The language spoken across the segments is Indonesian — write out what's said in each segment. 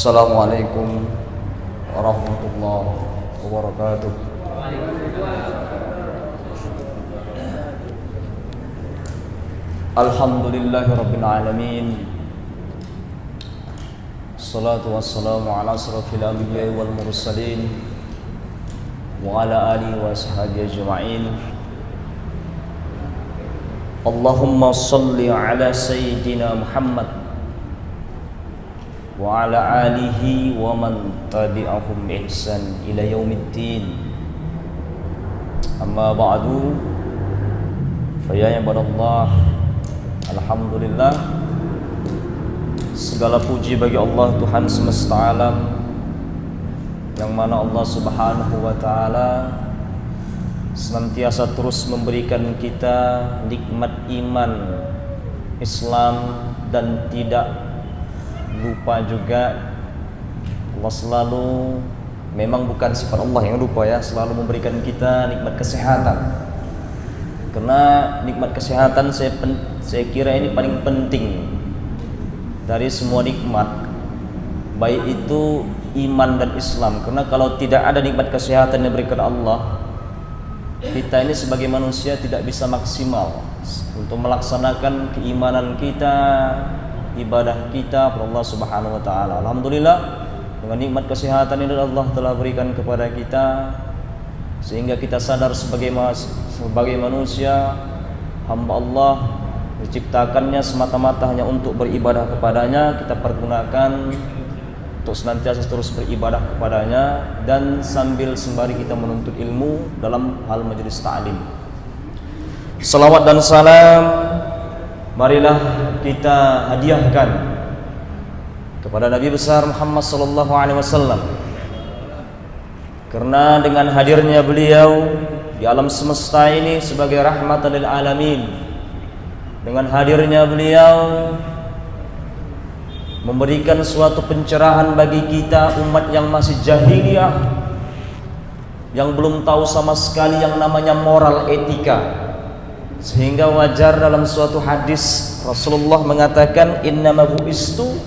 Assalamualaikum warahmatullahi wabarakatuh. Alhamdulillahirabbil alamin. Assalatu wassalamu ala asrafil anbiya'i wal mursalin wa ala alihi wa sahbihi ajma'in. Allahumma salli ala sayyidina Muhammad wa ala alihi wa man tabi'ahum bi ihsan ila yaumiddin. Amma ba'du, fa ya ibadallah, alhamdulillah, segala puji bagi Allah Tuhan semesta alam, yang mana Allah Subhanahu wa ta'ala senantiasa terus memberikan kita nikmat iman Islam, dan tidak lupa juga Allah selalu, memang bukan sifat Allah yang lupa ya, selalu memberikan kita nikmat kesehatan. Karena nikmat kesehatan saya kira ini paling penting dari semua nikmat, baik itu iman dan Islam. Karena kalau tidak ada nikmat kesehatan yang diberikan Allah, kita ini sebagai manusia tidak bisa maksimal untuk melaksanakan keimanan kita, ibadah kita kepada Allah Subhanahu wa ta'ala. Alhamdulillah, dengan nikmat kesehatan ini Allah telah berikan kepada kita, sehingga kita sadar sebagai manusia hamba Allah, diciptakannya semata-mata hanya untuk beribadah kepadanya. Kita pergunakan untuk senantiasa terus beribadah kepadanya, dan sambil sembari kita menuntut ilmu dalam hal majelis ta'lim. Salawat dan salam marilah kita hadiahkan kepada Nabi besar Muhammad sallallahu alaihi wasallam, karena dengan hadirnya beliau di alam semesta ini sebagai rahmatan lil alamin, dengan hadirnya beliau memberikan suatu pencerahan bagi kita umat yang masih jahiliyah, yang belum tahu sama sekali yang namanya moral etika. Sehingga wajar dalam suatu hadis Rasulullah mengatakan, innama bu'istu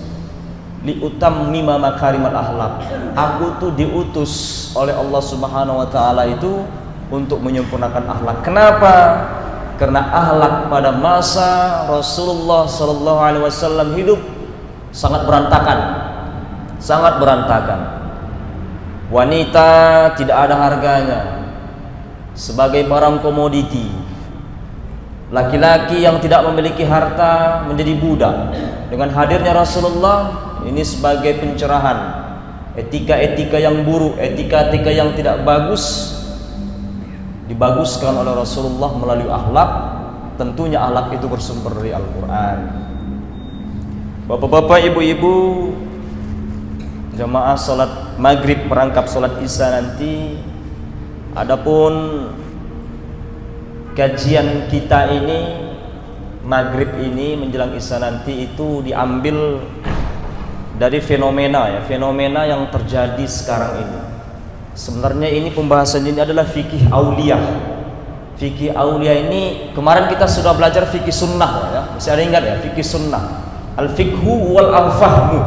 liutammima makarimal akhlak. Aku tuh diutus oleh Allah Subhanahu wa ta'ala itu untuk menyempurnakan akhlak. Kenapa? Karena akhlak pada masa Rasulullah sallallahu alaihi wasallam hidup sangat berantakan, sangat berantakan. Wanita tidak ada harganya, sebagai barang komoditi. Laki-laki yang tidak memiliki harta menjadi budak. Dengan hadirnya Rasulullah ini sebagai pencerahan, etika-etika yang buruk, etika-etika yang tidak bagus dibaguskan oleh Rasulullah melalui akhlak. Tentunya akhlak itu bersumber dari Al-Quran. Bapak-bapak, ibu-ibu, jamaah sholat maghrib perangkap sholat isya nanti. Adapun kajian kita ini maghrib ini menjelang isya nanti itu diambil dari fenomena ya, fenomena yang terjadi sekarang ini. Sebenarnya ini pembahasan ini adalah fikih aulia. Fikih aulia ini kemarin kita sudah belajar fikih sunnah ya, masih ada ingat ya, fikih sunnah. Al-fiqhu wal al-fahmu.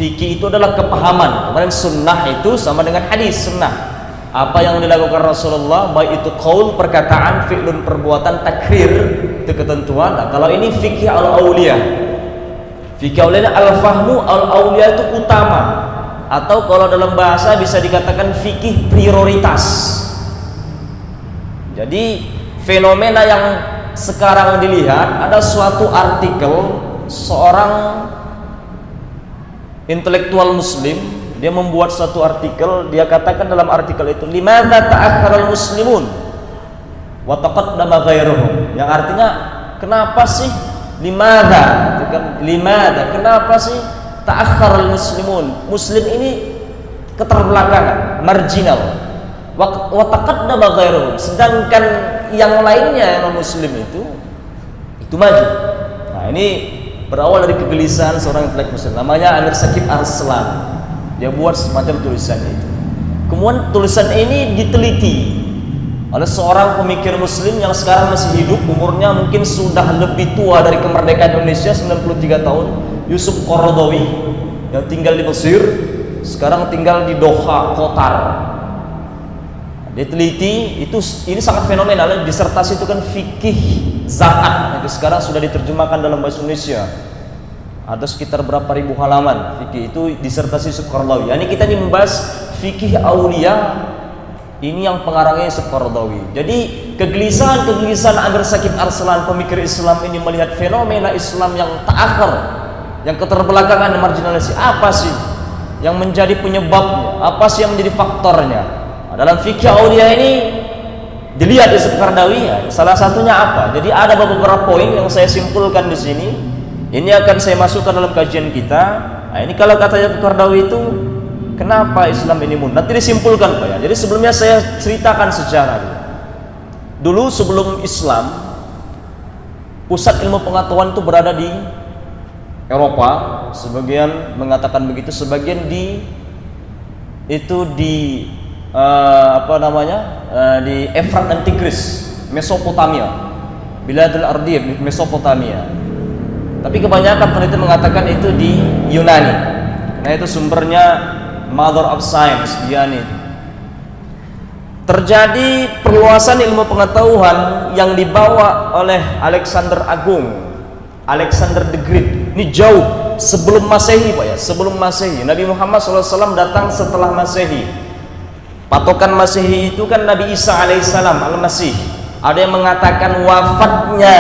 Fikih itu adalah kepahaman. Kemarin sunnah itu sama dengan hadis sunnah. Apa yang dilakukan Rasulullah, baik itu qaul, perkataan, fi'lun, perbuatan, takrir, itu ketentuan. Nah, kalau ini fikih al-aulia. Fikih aulia al-fahmu, al-aulia itu utama. Atau kalau dalam bahasa bisa dikatakan fikih prioritas. Jadi fenomena yang sekarang dilihat, ada suatu artikel seorang intelektual muslim, dia membuat satu artikel. Dia katakan dalam artikel itu, limadza ta'akhkharal muslimun wa taqaddama ghairuhum, yang artinya kenapa sih limadza, limadza, kenapa sih ta'akhkharal muslimun, muslim ini keterbelakangan, marginal, wa taqaddama ghairuhum, sedangkan yang lainnya yang non muslim itu maju. Nah, ini berawal dari kegelisahan seorang intelektual muslim, namanya Amir Syakib Arslan. Dia buat semacam tulisan itu. Kemudian tulisan ini diteliti oleh seorang pemikir muslim yang sekarang masih hidup, umurnya mungkin sudah lebih tua dari kemerdekaan Indonesia, 93 tahun, Yusuf Qaradawi. yang tinggal di Mesir, sekarang tinggal di Doha, Qatar. Dia teliti, ini sangat fenomenal. Disertasi itu kan fikih zakat, itu sekarang sudah diterjemahkan dalam bahasa Indonesia. Ada sekitar berapa ribu halaman fikih itu, disertasi Qaradawi. Ini kita ini membahas fikih aulia. Ini yang pengarangnya Qaradawi. Jadi kegelisahan Amir Syakib Arslan, pemikir Islam ini, melihat fenomena Islam yang ta'akhir, yang keterbelakangan, marginalisasi. Apa sih yang menjadi penyebabnya? Apa sih yang menjadi faktornya? Dalam fikih aulia ini dilihat di Qaradawi, ya, salah satunya apa? Jadi ada beberapa poin yang saya simpulkan di sini. Ini akan saya masukkan dalam kajian kita. Nah, ini kalau katanya Qaradawi itu, kenapa Islam ini mundur? Nanti disimpulkan Pak ya. Jadi sebelumnya saya ceritakan sejarah dulu. Sebelum Islam, pusat ilmu pengetahuan itu berada di Eropa. Sebagian mengatakan begitu, sebagian di di Efrat dan Tigris, Mesopotamia, Biladul Ardiyah, Mesopotamia. Tapi kebanyakan peneliti mengatakan itu di Yunani. Nah, itu sumbernya Mother of Science, Yunani. Terjadi perluasan ilmu pengetahuan yang dibawa oleh Alexander Agung, Alexander the Great. Ini jauh sebelum Masehi Pak ya, sebelum Masehi. Nabi Muhammad SAW datang setelah Masehi. Patokan Masehi itu kan Nabi Isa alaihissalam, Al-Masih. Ada yang mengatakan wafatnya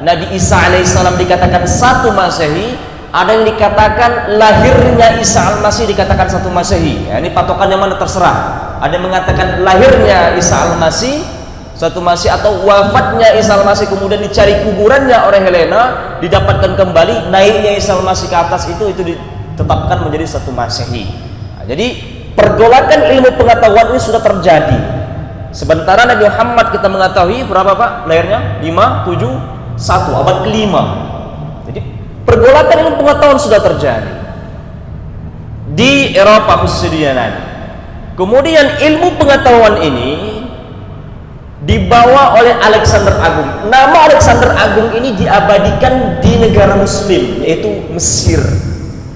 Nabi Isa alaihissalam dikatakan 1 Masehi, ada yang dikatakan lahirnya Isa Al-Masih dikatakan 1 Masehi. Ya, ini patokan yang mana terserah. Ada yang mengatakan lahirnya Isa Al-Masih 1 Masehi, atau wafatnya Isa Al-Masih kemudian dicari kuburannya oleh Helena, didapatkan kembali, naiknya Isa Al-Masih ke atas itu ditetapkan menjadi 1 Masehi. Nah, jadi pergolakan ilmu pengetahuan ini sudah terjadi. Sementara Nabi Muhammad kita mengetahui berapa Pak lahirnya? 571, abad ke-5. Jadi pergolakan ilmu pengetahuan sudah terjadi di Eropa, khususnya di Yunani. Kemudian ilmu pengetahuan ini dibawa oleh Alexander Agung. Nama Alexander Agung ini diabadikan di negara Muslim, yaitu Mesir.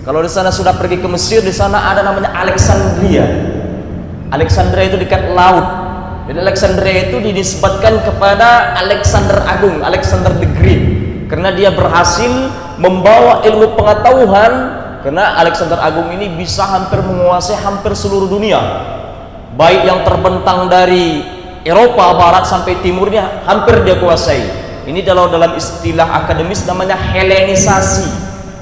Kalau di sana sudah pergi ke Mesir, di sana ada namanya Alexandria. Alexandria itu dekat laut. Jadi Alexandria itu dinisbatkan kepada Alexander Agung, Alexander the Great, karena dia berhasil membawa ilmu pengetahuan. Karena Alexander Agung ini bisa hampir menguasai hampir seluruh dunia, baik yang terbentang dari Eropa barat sampai timurnya hampir dia kuasai. Ini dalam istilah akademis namanya Helenisasi.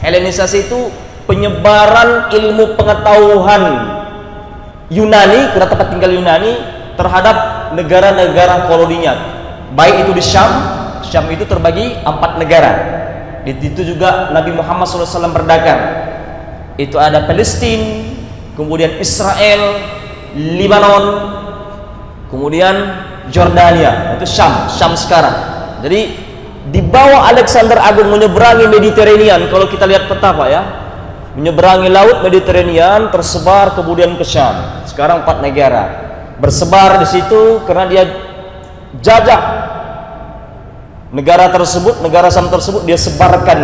Helenisasi itu penyebaran ilmu pengetahuan Yunani, karena tempat tinggal Yunani, terhadap negara-negara koloninya. Baik itu di Syam itu terbagi 4 negara. Itu juga Nabi Muhammad SAW berdagang. Itu ada Palestina, kemudian Israel, Lebanon, kemudian Jordania. Itu Syam sekarang. Jadi dibawa Alexander Agung menyeberangi Mediterranean. Kalau kita lihat peta Pak ya, menyeberangi laut Mediterranean, tersebar kemudian ke Syam. Sekarang 4 negara bersebar di situ karena dia jajah negara tersebut, negara Syam tersebut. Dia sebarkan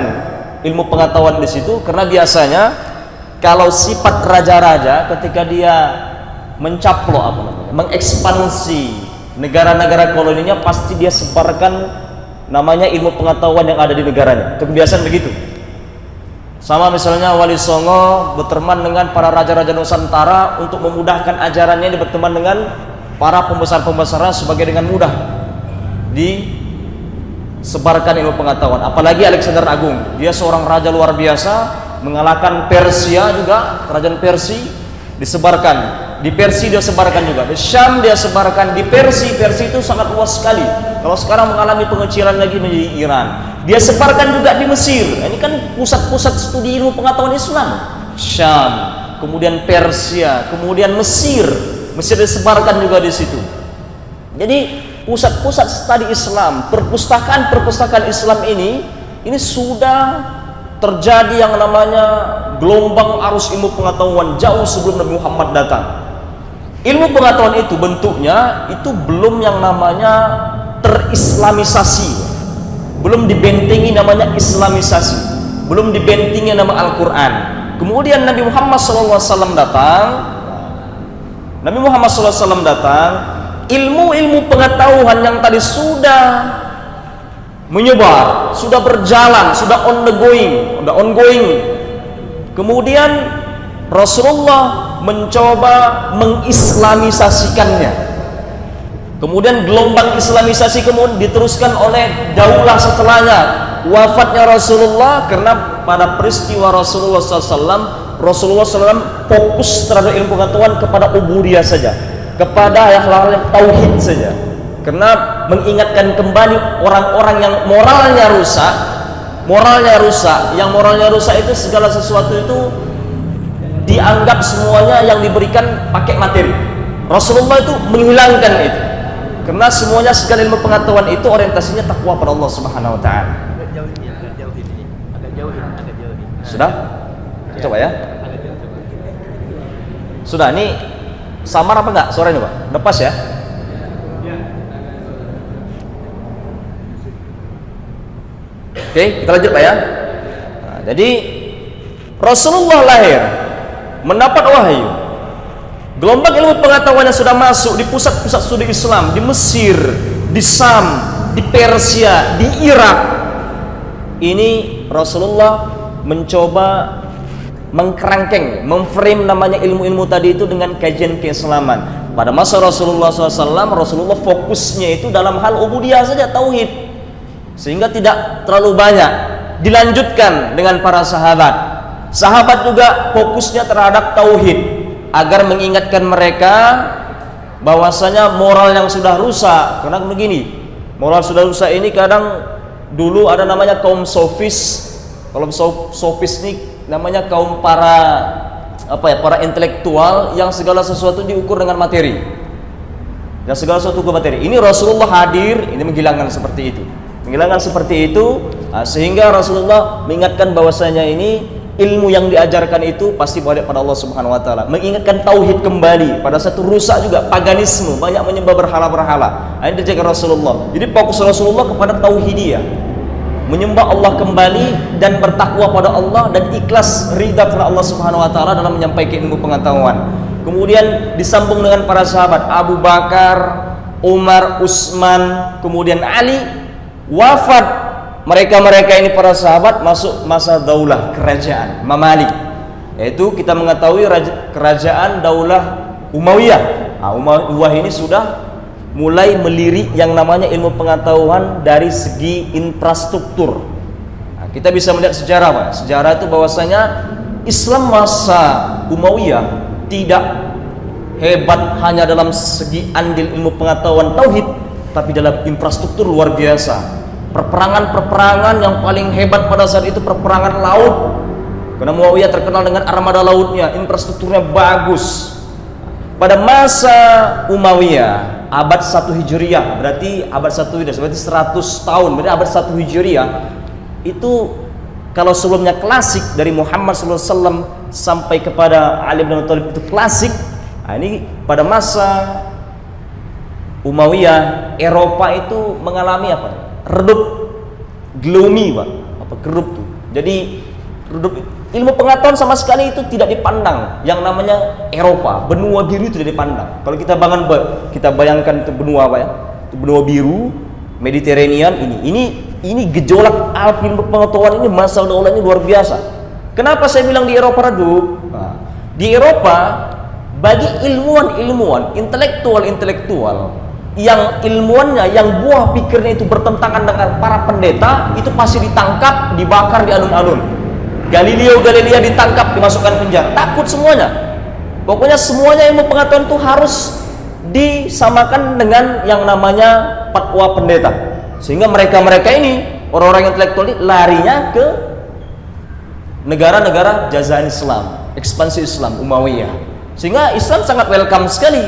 ilmu pengetahuan di situ, karena biasanya kalau sifat raja-raja ketika dia mencaplok mengekspansi negara-negara koloninya, pasti dia sebarkan namanya ilmu pengetahuan yang ada di negaranya. Itu kebiasaan begitu. Sama misalnya Wali Songo berteman dengan para raja-raja Nusantara untuk memudahkan ajarannya, dia berteman dengan para pembesar-pembesarnya sebagai dengan mudah disebarkan ilmu pengetahuan. Apalagi Alexander Agung, dia seorang raja luar biasa, mengalahkan Persia juga, kerajaan Persia disebarkan. Di Persia dia sebarkan juga, di Syam dia sebarkan, di Persia itu sangat luas sekali. Kalau sekarang mengalami pengecilan lagi menjadi Iran. Dia sebarkan juga di Mesir. Ini kan pusat-pusat studi ilmu pengetahuan Islam. Syam, kemudian Persia, kemudian Mesir. Mesir disebarkan juga di situ. Jadi pusat-pusat studi Islam, perpustakaan Islam ini sudah terjadi yang namanya gelombang arus ilmu pengetahuan jauh sebelum Nabi Muhammad datang. Ilmu pengetahuan itu bentuknya itu belum yang namanya terislamisasi, belum dibentengi namanya islamisasi, belum dibentengi nama Al-Quran. Kemudian Nabi Muhammad SAW datang. Nabi Muhammad SAW datang. Ilmu-ilmu pengetahuan yang tadi sudah menyebar, sudah berjalan, sudah ongoing. Kemudian Rasulullah mencoba mengislamisasikannya. Kemudian gelombang islamisasi kemudian diteruskan oleh daulah setelahnya. Wafatnya Rasulullah karena pada peristiwa Rasulullah SAW, Rasulullah SAW fokus terhadap ilmu pengetahuan kepada ubudiyah saja, kepada hal-hal yang tauhid saja. Karena mengingatkan kembali orang-orang yang moralnya rusak. Yang moralnya rusak itu segala sesuatu itu dianggap semuanya yang diberikan pakai materi. Rasulullah itu menghilangkan itu. Karena semuanya segala ilmu pengetahuan itu orientasinya takwa pada Allah Subhanahu wa taala. Agak jauhin. Sudah? Coba ya. Sudah, ini samar apa enggak suaranya, Pak? Lepas ya? Oke, kita lanjut Pak ya. Nah, jadi Rasulullah lahir mendapat wahyu. Gelombang ilmu pengetahuan yang sudah masuk di pusat-pusat studi Islam, di Mesir, di Sam, di Persia, di Irak. Ini Rasulullah mencoba mengkerangkeng, memframe namanya ilmu-ilmu tadi itu dengan kajian keislaman. Pada masa Rasulullah SAW, Rasulullah fokusnya itu dalam hal ubudiyah saja, tauhid, sehingga tidak terlalu banyak. Dilanjutkan dengan para sahabat. Sahabat juga fokusnya terhadap tauhid, agar mengingatkan mereka bahwasanya moral yang sudah rusak. Karena begini, moral sudah rusak ini kadang dulu ada namanya kaum sofis. Kalau sofis ini namanya kaum para intelektual yang segala sesuatu diukur dengan materi. Yang segala sesuatu ke materi. Ini Rasulullah hadir, ini menghilangkan seperti itu. Sehingga Rasulullah mengingatkan bahwasanya ini ilmu yang diajarkan itu pasti balik pada Allah Subhanahu wa taala. Mengingatkan tauhid kembali. Pada satu rusak juga paganisme, banyak menyembah berhala-berhala. Ini dijaga Rasulullah. Jadi fokus Rasulullah kepada tauhidiyah. Menyembah Allah kembali dan bertakwa pada Allah dan ikhlas ridha kepada Allah Subhanahu wa taala dalam menyampaikan ilmu pengetahuan. Kemudian disambung dengan para sahabat Abu Bakar, Umar, Utsman, kemudian Ali. Wafat mereka ini para sahabat masuk masa daulah kerajaan Mamalik, yaitu kita mengetahui kerajaan daulah Umayyah. Umayyah ini sudah mulai melirik yang namanya ilmu pengetahuan dari segi infrastruktur. Kita bisa melihat sejarah, Pak. Sejarah itu bahwasanya Islam masa Umayyah tidak hebat hanya dalam segi andil ilmu pengetahuan tauhid, tapi dalam infrastruktur luar biasa. Perperangan yang paling hebat pada saat itu perperangan laut. Karena Muawiyah terkenal dengan armada lautnya, infrastrukturnya bagus. Pada masa Umayyah, abad 1 Hijriah, berarti abad 1 Hijriah, berarti 100 tahun, berarti abad 1 Hijriah. Itu kalau sebelumnya klasik dari Muhammad SAW sampai kepada Ali bin Abi Thalib itu klasik. Nah, ini pada masa Umayyah, Eropa itu mengalami apa? Redup, gloomy, Pak. Apa kerup tuh? Jadi redup, ilmu pengetahuan sama sekali itu tidak dipandang. Yang namanya Eropa, benua biru itu tidak dipandang. Kalau kita bayangkan itu benua apa ya? Itu benua biru, Mediterranean ini gejolak ilmu pengetahuan ini masa daulahnya luar biasa. Kenapa saya bilang di Eropa redup? Nah, di Eropa bagi ilmuwan, intelektual yang ilmuannya, yang buah pikirnya itu bertentangan dengan para pendeta, itu pasti ditangkap, dibakar di alun-alun. Galileo Galilei ditangkap, dimasukkan penjara. Takut semuanya. Pokoknya semuanya ilmu pengetahuan itu harus disamakan dengan yang namanya fatwa pendeta. Sehingga mereka ini, orang-orang intelektual ini larinya ke negara-negara jajahan Islam, ekspansi Islam Umayyah. Sehingga Islam sangat welcome sekali.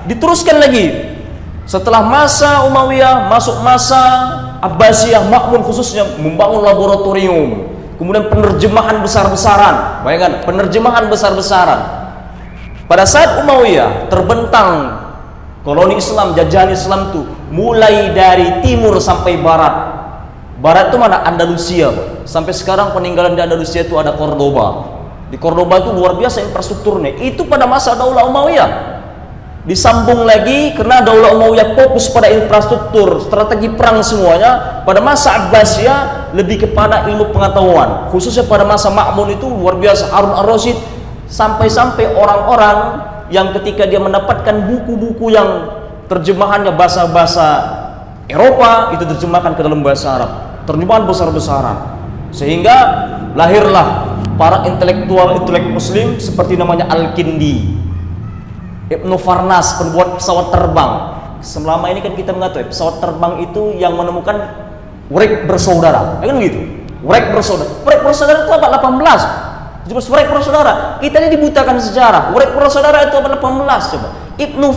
Diteruskan lagi. Setelah masa Umayyah masuk masa Abbasiyah, Makmun khususnya membangun laboratorium, kemudian penerjemahan besar-besaran. Bayangkan, penerjemahan besar-besaran. Pada saat Umayyah terbentang koloni Islam, jajahan Islam itu mulai dari timur sampai barat. Barat itu mana? Andalusia. Sampai sekarang peninggalan di Andalusia itu ada Cordoba. Di Cordoba itu luar biasa infrastrukturnya. Itu pada masa Daulah Umayyah. Disambung lagi karena Daulah Umayyah fokus pada infrastruktur, strategi perang semuanya. Pada masa Abbasiyah lebih kepada ilmu pengetahuan, khususnya pada masa Ma'mun itu luar biasa. Harun ar-Rasyid sampai-sampai orang-orang yang ketika dia mendapatkan buku-buku yang terjemahannya bahasa-bahasa Eropa itu terjemahkan ke dalam bahasa Arab, terjemahan besar-besaran, sehingga lahirlah para intelektual Muslim seperti namanya Al-Kindi, Ibnu Farnas, pembuat pesawat terbang. Selama ini kan kita mengatakan pesawat terbang itu yang menemukan Wright bersaudara, kan gitu. Wright bersaudara itu abad 18. Wright bersaudara, kita ini dibutakan sejarah. Wright bersaudara itu abad 18 coba. Ibnu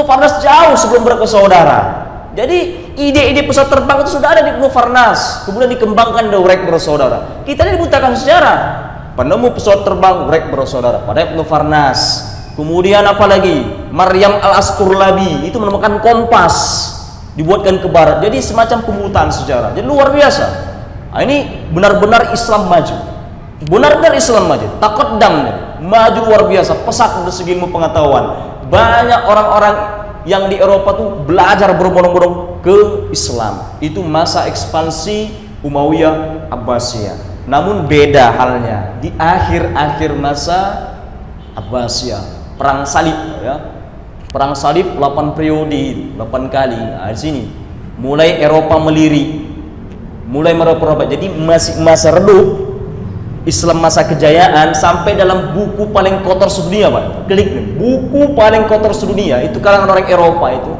Farnas jauh sebelum bersaudara. Jadi ide-ide pesawat terbang itu sudah ada di Ibnu Farnas, kemudian dikembangkan oleh Wright bersaudara. Kita ini dibutakan sejarah. Penemu pesawat terbang Wright bersaudara pada Ibnu Farnas. Kemudian apa lagi? Maryam al-Asturlabi itu menemukan kompas, dibuatkan ke barat. Jadi semacam pembutaan sejarah. Jadi luar biasa. Nah, ini benar-benar Islam maju. Benar-benar Islam maju. Taqaddam, maju luar biasa. Pesat dari segi ilmu pengetahuan. Banyak orang-orang yang di Eropa tuh belajar berbondong-bondong ke Islam. Itu masa ekspansi Umayyah Abbasiyah. Namun beda halnya di akhir-akhir masa Abbasiyah. Perang salib ya. Perang salib 8 periode, 8 kali. Nah, di sini mulai Eropa melirik. Mulai merubah. Jadi masih masa redup Islam masa kejayaan sampai dalam buku paling kotor sedunia, Pak. Klik nih. Buku paling kotor sedunia itu kalangan orang Eropa itu.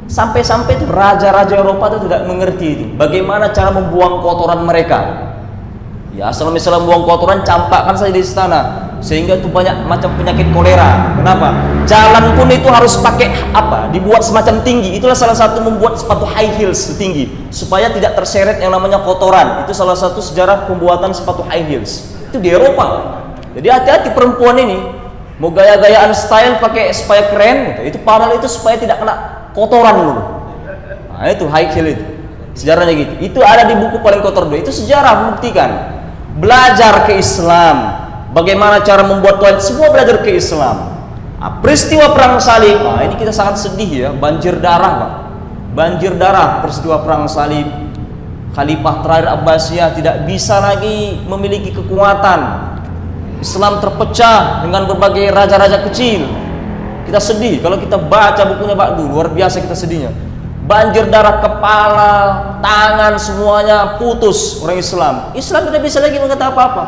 Sampai-sampai itu raja-raja Eropa itu tidak mengerti itu bagaimana cara membuang kotoran mereka. Ya, asal misalnya buang kotoran campakkan saja di istana, sehingga itu banyak macam penyakit kolera. Kenapa? Jalan pun itu harus pakai apa? Dibuat semacam tinggi. Itulah salah satu membuat sepatu high heels tinggi supaya tidak terseret yang namanya kotoran. Itu salah satu sejarah pembuatan sepatu high heels. Itu di Eropa. Jadi hati-hati perempuan ini mau gaya-gayaan style pakai supaya keren. Itu padahal itu supaya tidak kena kotoran dulu. Nah, itu high heel itu. Sejarahnya gitu. Itu ada di buku paling kotor dulu. Itu sejarah membuktikan. Belajar ke Islam, bagaimana cara membuat toilet, semua belajar ke Islam. Nah, peristiwa perang salib, nah ini kita sangat sedih ya, banjir darah, Pak. Banjir darah peristiwa perang salib. Khalifah terakhir Abbasiyah tidak bisa lagi memiliki kekuatan. Islam terpecah dengan berbagai raja-raja kecil. Kita sedih kalau kita baca bukunya Pak Du, luar biasa kita sedihnya. Banjir darah, kepala, tangan, semuanya putus orang Islam. Islam tidak bisa lagi mengatakan apa-apa.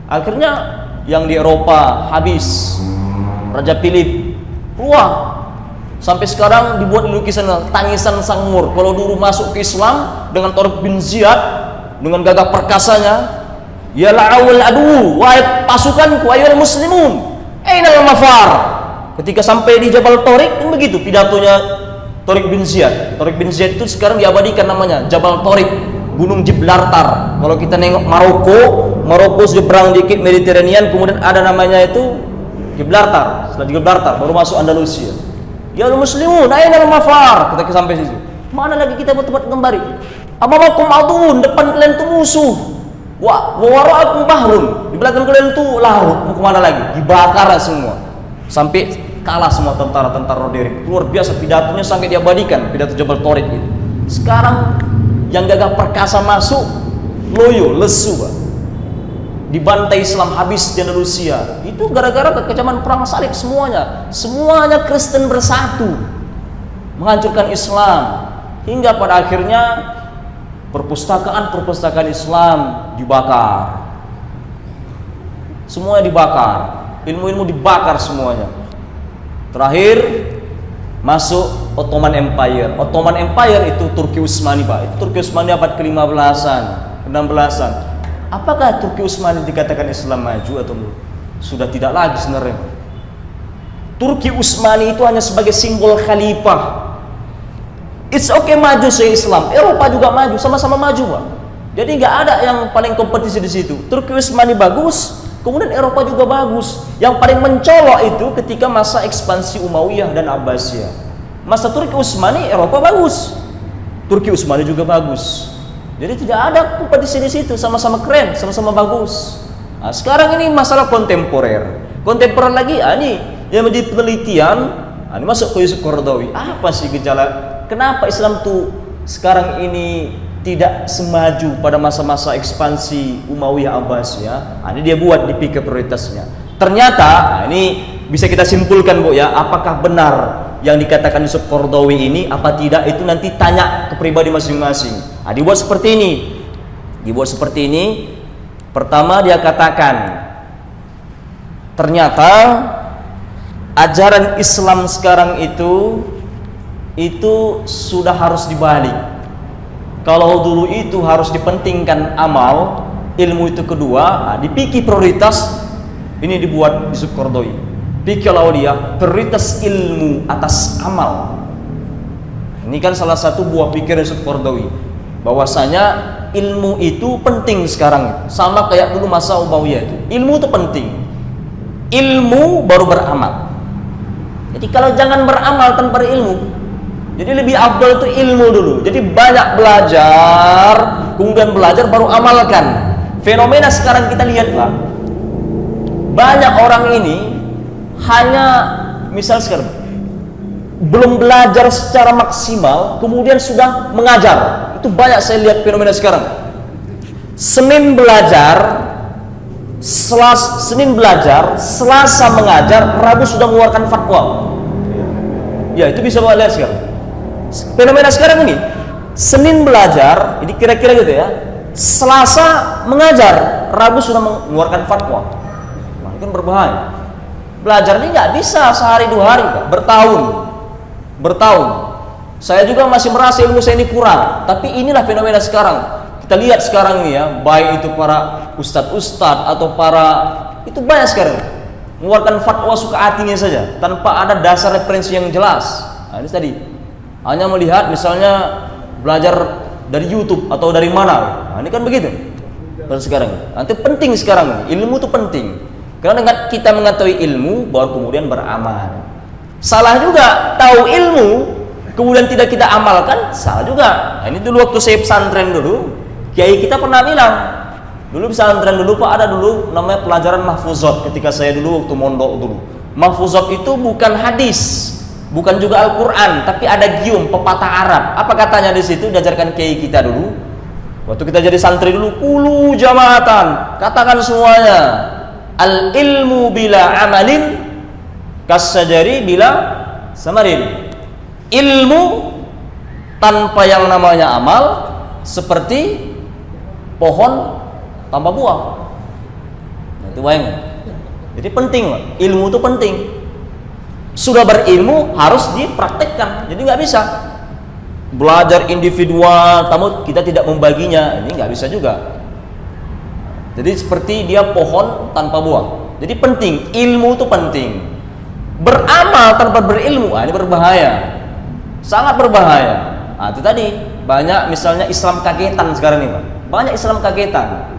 Akhirnya yang di Eropa habis. Raja Philip keluar. Sampai sekarang dibuat lukisan tangisan sang mur. Kalau dulu masuk ke Islam dengan Tariq bin Ziyad, dengan gagah perkasanya, ya la'awul adu, wahai pasukanku, ayyuhal muslimun, ainal mafar. Ketika sampai di Jabal Tariq, kan begitu pidatonya Tariq bin Ziyad. Tariq bin Ziyad itu sekarang diabadikan namanya Jabal Tariq, Gunung Gibraltar. Kalau kita nengok Maroko seberang dikit Mediterranean, kemudian ada namanya itu Gibraltar. Setelah Gibraltar baru masuk Andalusia. Ya muslimun, ainal mafar. Kita sampai situ. Mana lagi kita buat tempat kembali? Amamakum adun, depan kalian itu musuh. Wa wara'akum bahrun, di belakang kalian itu laut. Mau kemana lagi? Dibakar semua. Sampai kalah semua tentara-tentara Roderick. Luar biasa pidatonya sampai diabadikan, pidato Jabal Tariq itu. Sekarang yang gagah perkasa masuk loyo, lesu, Pak. Dibantai Islam habis di Andalusia. Itu gara-gara kekejaman perang salib semuanya. Semuanya Kristen bersatu menghancurkan Islam hingga pada akhirnya perpustakaan Islam dibakar. Semuanya dibakar. Ilmu-ilmu dibakar semuanya. Terakhir masuk Ottoman Empire. Ottoman Empire itu Turki Utsmani, Pak. Itu Turki Utsmani abad ke-15-an, ke-16-an. Apakah Turki Utsmani dikatakan Islam maju atau belum? Sudah tidak lagi sebenarnya. Turki Utsmani itu hanya sebagai simbol khalifah. It's okay maju se-Islam. Eropa juga maju, sama-sama maju, Pak. Jadi nggak ada yang paling kompetisi di situ. Turki Utsmani bagus, kemudian Eropa juga bagus. Yang paling mencolok itu ketika masa ekspansi Umayyah dan Abbasiyah. Masa Turki Utsmani, Eropa bagus. Turki Utsmani juga bagus. Jadi tidak ada kompetisi di situ, sama-sama keren, sama-sama bagus. Nah, sekarang ini masalah kontemporer. Kontemporer lagi, ini yang menjadi penelitian, ini masuk ke Yusuf Qaradawi. Apa sih gejala? Kenapa Islam tuh sekarang ini tidak semaju pada masa-masa ekspansi Umayyah Abbasiyah? Ini dia buat di pikir prioritasnya. Ternyata, ini bisa kita simpulkan Bu ya, apakah benar yang dikatakan Yusuf Qaradawi ini apa tidak, itu nanti tanya ke pribadi masing-masing. Dibuat seperti ini. Dibuat seperti ini. Pertama dia katakan, ternyata ajaran Islam sekarang itu sudah harus dibalik. Kalau dulu itu harus dipentingkan amal, ilmu itu kedua, dipikir prioritas, ini dibuat Yusuf Qaradawi. Pikirlah dia prioritas ilmu atas amal. Ini kan salah satu buah pikir Yusuf Qaradawi, bahwasanya ilmu itu penting sekarang, sama kayak dulu masa Umayyah itu. Ilmu itu penting. Ilmu baru beramal. Jadi kalau jangan beramal tanpa ilmu, jadi lebih afdal itu ilmu dulu. Jadi banyak belajar, kemudian belajar baru amalkan. Fenomena sekarang kita lihat Pak, banyak orang ini hanya misal sekarang belum belajar secara maksimal, kemudian sudah mengajar. Itu banyak saya lihat fenomena sekarang. Senin belajar, Selasa mengajar, Rabu sudah mengeluarkan fatwa. Ya, itu bisa Bapak lihat sekarang. Fenomena sekarang ini, Senin belajar, ini kira-kira gitu ya. Selasa mengajar, Rabu sudah mengeluarkan fatwa. Nah, itu kan berbahaya. Belajar ini nggak bisa sehari 2 hari, Pak. Bertahun. Saya juga masih merasa ilmu saya ini kurang. Tapi inilah fenomena sekarang. Kita lihat sekarang ini ya, baik itu para ustadz atau para, itu banyak sekarang mengeluarkan fatwa suka hatinya saja, tanpa ada dasar referensi yang jelas. Nah, ini tadi hanya melihat misalnya belajar dari YouTube atau dari mana. Nah, ini kan begitu. Sekarang nanti penting sekarang ini, ilmu itu penting. Karena dengan kita mengetahui ilmu, baru kemudian beramal. Salah juga tahu ilmu, kemudian tidak kita amalkan, salah juga. Nah, ini dulu waktu saya pesantren dulu, kiai kita pernah bilang, dulu pesantren dulu Pak, ada dulu namanya pelajaran mahfuzat. Ketika saya dulu waktu mondok dulu, mahfuzat itu bukan hadis, bukan juga Al-Quran, tapi ada gium, pepatah Arab. Apa katanya di situ? Diajarkan kiai kita dulu. Waktu kita jadi santri dulu, kulu jamaatan, katakan semuanya, al ilmu bila amalin kasajari bila samarin. Ilmu tanpa yang namanya amal seperti pohon tanpa buah. Nah, itu bayangin. Jadi penting, ilmu itu penting. Sudah berilmu harus dipraktekkan. Jadi nggak bisa belajar individual, tamu kita tidak membaginya. Ini nggak bisa juga. Jadi seperti dia pohon tanpa buah. Jadi penting, ilmu itu penting. Beramal tanpa berilmu, ini berbahaya. Sangat berbahaya. Nah, itu tadi banyak misalnya Islam kagetan sekarang ini Pak. Banyak Islam kagetan.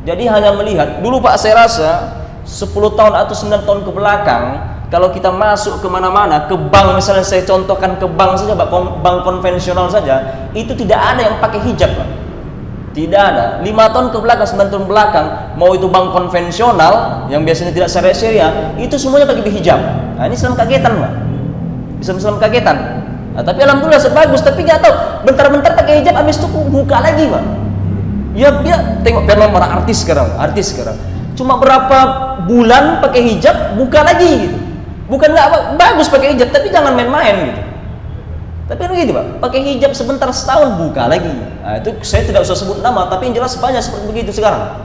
Jadi hanya melihat, dulu Pak saya rasa 10 tahun atau 9 tahun ke belakang, kalau kita masuk kemana-mana, ke bank misalnya, saya contohkan ke bank saja Pak, bank konvensional saja, itu tidak ada yang pakai hijab Pak. Tidak ada. 5 tahun ke belakang, 9 tahun belakang, mau itu bank konvensional yang biasanya tidak syariah, itu semuanya pakai hijab. Nah, ini Islam kagetan Pak. Islam kagetan. Nah, tapi alhamdulillah sebagus, tapi nggak tahu, bentar-bentar pakai hijab, habis itu buka lagi Pak. Ya tengok fenomena artis sekarang. Cuma berapa bulan pakai hijab, buka lagi gitu. Bukan nggak bagus pakai hijab, tapi jangan main-main gitu. Tapi kan begitu Pak, pakai hijab sebentar setahun buka lagi. Nah, itu saya tidak usah sebut nama, tapi yang jelas banyak seperti begitu sekarang.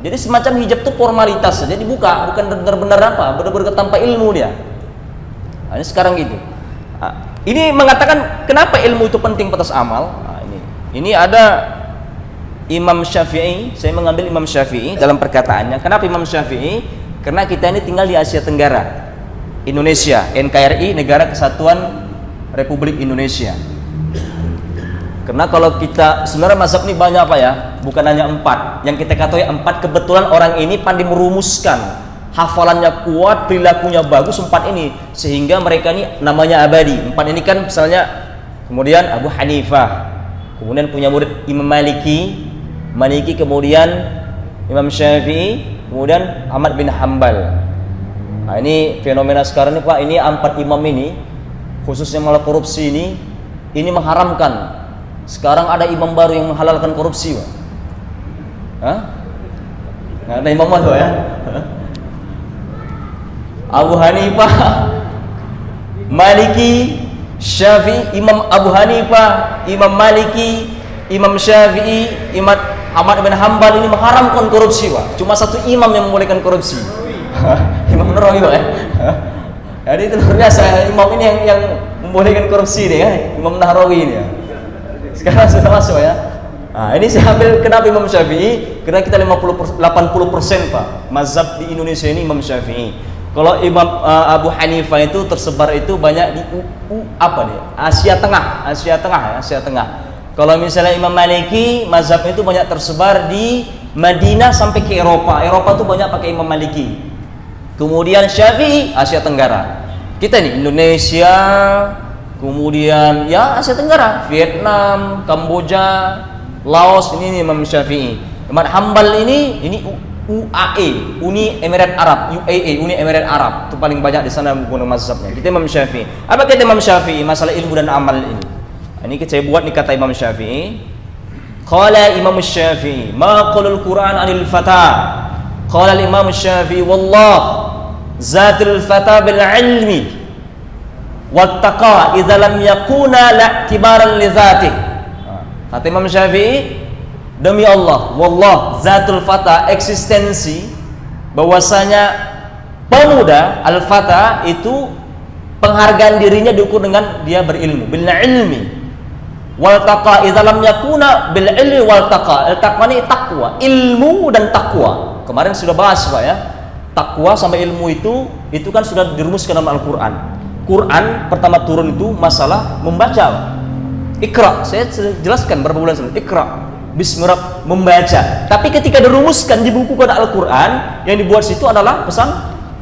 Jadi semacam hijab itu formalitas saja dibuka, bukan benar-benar apa, benar-benar tanpa ilmu dia. Nah, ini sekarang gitu. Nah, ini mengatakan kenapa ilmu itu penting atas amal. Nah, ini ada Imam Syafi'i. Saya mengambil Imam Syafi'i dalam perkataannya. Kenapa Imam Syafi'i? Karena kita ini tinggal di Asia Tenggara, Indonesia, NKRI, Negara Kesatuan Republik Indonesia. Karena kalau kita sebenarnya mazhab ini banyak apa ya, bukan hanya 4. Yang kita katakan 4, kebetulan orang ini pandai merumuskan, hafalannya kuat, perilakunya bagus, 4 ini, sehingga mereka ini namanya abadi. 4 ini kan misalnya, kemudian Abu Hanifah, kemudian punya murid Imam Maliki, kemudian Imam Syafi'i, kemudian Ahmad bin Hambal. Nah, ini fenomena sekarang ini Pak, ini 4 imam ini khususnya masalah korupsi ini mengharamkan. Sekarang ada imam baru yang menghalalkan korupsi, Pak. Hah? Nggak ada imam baru ya? Abu Hanifah, Maliki, Syafi'i, Imam Abu Hanifah, Imam Maliki, Imam Syafi'i, Imam Ahmad bin Hambal ini mengharamkan korupsi, Pak. Cuma satu imam yang membolehkan korupsi. Imam Nawawi, Pak. Jadi itu luar biasa, imam ini yang membolehkan korupsi nih ya, Imam Nawawi ini ya. Sekarang sudah masuk ya. Nah, ini saya ambil kenapa Imam Syafi'i? Karena kita 80% Pak. Mazhab di Indonesia ini Imam Syafi'i. Kalau Imam Abu Hanifah itu tersebar itu banyak di Asia Tengah. Kalau misalnya Imam Maliki, mazhabnya itu banyak tersebar di Madinah sampai ke Eropa. Eropa tuh banyak pakai Imam Maliki. Kemudian Syafi'i Asia Tenggara. Kita nih Indonesia, kemudian ya Asia Tenggara, Vietnam, Kamboja, Laos, ini Imam Syafi'i. Imam Hambal ini UAE, Uni Emirat Arab, UAE, Uni Emirat Arab. Itu paling banyak di sana menggunakan mazhabnya. Kita Imam Syafi'i. Apa kata Imam Syafi'i masalah ilmu dan amal ini? Ini saya buat nih kata Imam Syafi'i. Qala Imam Syafi'i, ma qalul Qur'an 'anil fata. Qala Imam Syafi'i, wallah zatul fata bil ilmi wat taqa idza lam yakuna la i'tibaran li dzatihi. Kata Imam Syafi'i, demi Allah, wallah zatul fata, eksistensi bahwasanya pemuda al-fata itu penghargaan dirinya diukur dengan dia berilmu, bil ilmi wal taqa idza lam yakuna bil ilmi wal taqa. Al-taqwa ini takwa, ilmu dan takwa. Kemarin sudah bahas Pak ya. Takwa sama ilmu itu kan sudah dirumuskan dalam Al-Qur'an. Quran pertama turun itu masalah membaca. Iqra, saya jelaskan berapa bulan sebelum. Iqra Bismillah, membaca. Tapi ketika dirumuskan di buku Al-Quran, yang dibuat situ adalah pesan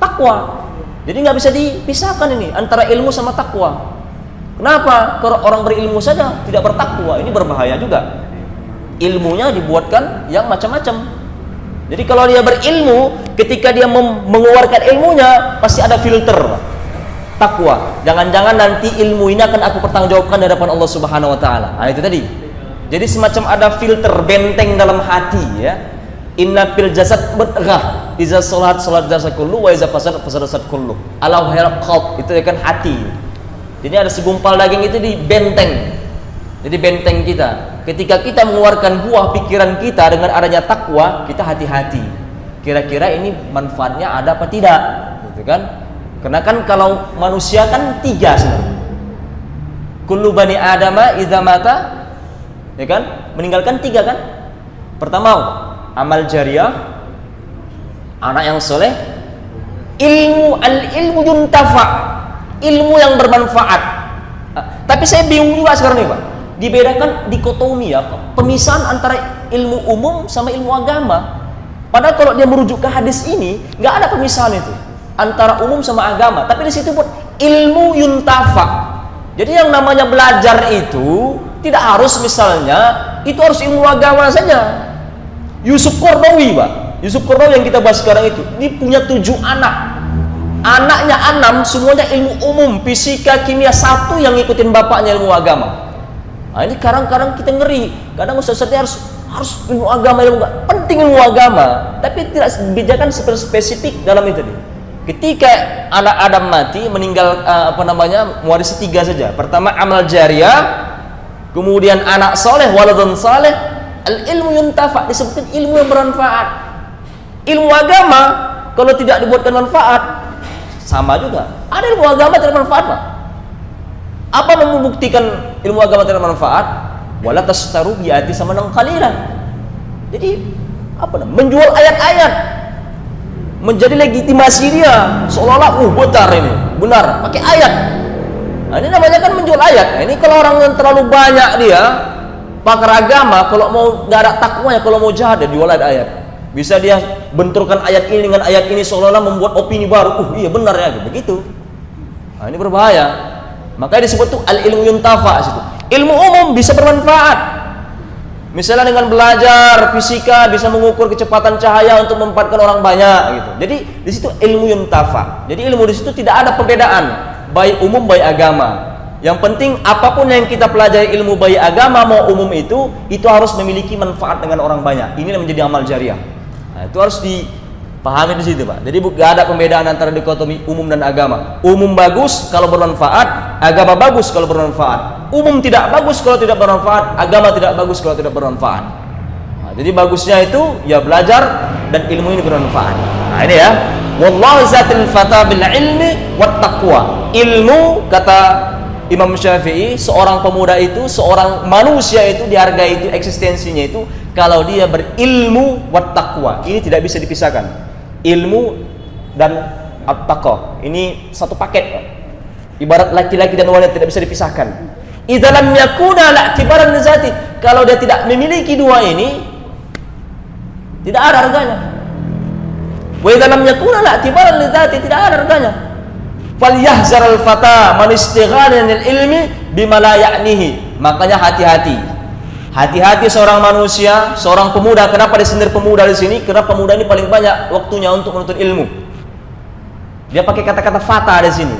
takwa. Jadi nggak bisa dipisahkan ini antara ilmu sama takwa. Kenapa? Kalau orang berilmu saja tidak bertakwa, ini berbahaya juga. Ilmunya dibuatkan yang macam-macam. Jadi kalau dia berilmu, ketika dia mengeluarkan ilmunya, pasti ada filter takwa. Jangan-jangan nanti ilmu ini akan aku pertanggungjawabkan di hadapan Allah Subhanahu Wa Taala. Nah itu tadi. Jadi semacam ada filter benteng dalam hati ya. Inna fil jasad mudghah, iza salat jasad kullu wa iza fasad jasad kullu. Ala wahil qalb, itu kan hati. Jadi ada segumpal daging itu di benteng. Jadi benteng kita. Ketika kita mengeluarkan buah pikiran kita dengan adanya takwa, kita hati-hati. Kira-kira ini manfaatnya ada apa tidak? Gitu kan? Karena kan kalau manusia kan 3 sebenarnya. Kullu bani adama idza mata, ya kan? Meninggalkan 3 kan? Pertama, amal jariah, anak yang soleh, ilmu yuntafa, ilmu yang bermanfaat. Tapi saya bingung juga sekarang nih Pak. Dibedakan dikotomi ya, pemisahan antara ilmu umum sama ilmu agama. Padahal kalau dia merujuk ke hadis ini, nggak ada pemisahan itu antara umum sama agama. Tapi di situ pun ilmu yuntafa. Jadi yang namanya belajar itu tidak harus misalnya itu harus ilmu agama saja. Yusuf Qaradawi Pak, Yusuf Qaradawi yang kita bahas sekarang itu, dia punya 7 anak. Anaknya 6 semuanya ilmu umum, fisika, kimia, 1 yang ngikutin bapaknya ilmu agama. Nah ini kadang-kadang kita ngeri, kadang ustaz-ustaznya harus ilmu agama, penting ilmu agama, tapi tidak bijakan spesifik dalam itu nih. Ketika anak Adam mati, meninggal mewarisi 3 saja. Pertama amal jariah, kemudian anak soleh, waladun soleh, al-ilmu yuntafa, disebutkan ilmu yang bermanfaat. Ilmu agama kalau tidak dibuatkan manfaat, sama juga. Ada ilmu agama tidak bermanfaat Pak. Apa membuktikan ilmu agama tidak bermanfaat? Wala tastaru biati sama nang qalilan. Jadi menjual ayat-ayat, menjadi legitimasi dia seolah-olah benar pakai ayat. Nah, ini namanya kan menjual ayat. Nah, ini kalau orang yang terlalu banyak dia pakar agama, kalau mau nggak ada takwanya, kalau mau jahat dia jual ayat. Bisa dia benturkan ayat ini dengan ayat ini seolah-olah membuat opini baru. Iya benar ya, begitu. Nah, ini berbahaya. Makanya disebut tuh al-ilmu yuntafa situ. Ilmu umum bisa bermanfaat. Misalnya dengan belajar fisika bisa mengukur kecepatan cahaya untuk memanfaatkan orang banyak gitu. Jadi di situ ilmu yuntafa. Jadi ilmu di situ tidak ada perbedaan baik umum baik agama. Yang penting apapun yang kita pelajari ilmu baik agama mau umum itu harus memiliki manfaat dengan orang banyak. Ini yang menjadi amal jariah. Nah, itu harus dipahami di situ, Pak. Jadi tidak ada pembedaan antara dikotomi umum dan agama. Umum bagus kalau bermanfaat, agama bagus kalau bermanfaat. Umum tidak bagus kalau tidak bermanfaat, agama tidak bagus kalau tidak bermanfaat. Nah, jadi bagusnya itu ya belajar dan ilmu ini bermanfaat. Nah, ini ya. Wallahu zatil fata bil ilmi wat taqwa. Ilmu, kata Imam Syafi'i, seorang pemuda itu, seorang manusia itu dihargai itu eksistensinya itu kalau dia berilmu wat taqwa. Ini tidak bisa dipisahkan. Ilmu dan at-taqwa. Ini satu paket, Pak. Ibarat laki-laki dan wanita tidak bisa dipisahkan. Idza lam yakuna la i'tibaran li zati. Kalau dia tidak memiliki dua ini, tidak ada harganya. Wa idza lam yakuna la i'tibaran li zati, tidak ada harganya. Falyahzar al-fata man istighala bil ilmi bima la ya'nihi. Makanya hati-hati. Hati-hati seorang manusia, seorang pemuda. Kenapa disindir pemuda di sini? Karena pemuda ini paling banyak waktunya untuk menuntut ilmu. Dia pakai kata-kata fata di sini.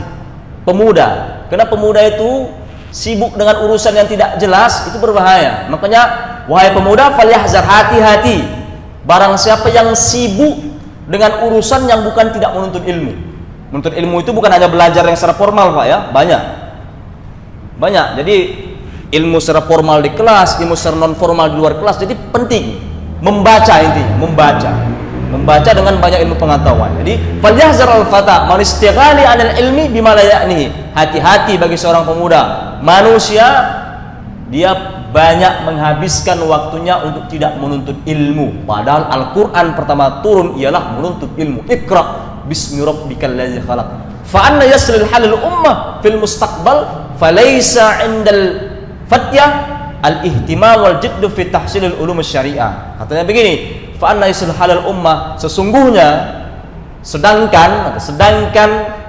Pemuda. Karena pemuda itu sibuk dengan urusan yang tidak jelas, itu berbahaya. Makanya wahai pemuda, falyahzar, hati-hati barang siapa yang sibuk dengan urusan yang bukan tidak menuntut ilmu. Menuntut ilmu itu bukan hanya belajar yang secara formal, Pak, ya. Banyak. Jadi ilmu secara formal di kelas, ilmu secara non formal di luar kelas. Jadi penting membaca, intinya membaca dengan banyak ilmu pengetahuan. Jadi falyahzar al-fata man istighali 'anil ilmi bima la ya'nihi. Hati-hati bagi seorang pemuda, manusia dia banyak menghabiskan waktunya untuk tidak menuntut ilmu. Padahal Al-Qur'an pertama turun ialah menuntut ilmu. Iqra bismi rabbikal ladzi khalaq. Fa anna yaslul halal ummah fil mustaqbal falaysa 'indal fatyah al-ihtimam wal jiddu fi tahsilil ulum syariah. Katanya begini, fa anna yaslul halal ummah, sesungguhnya sedangkan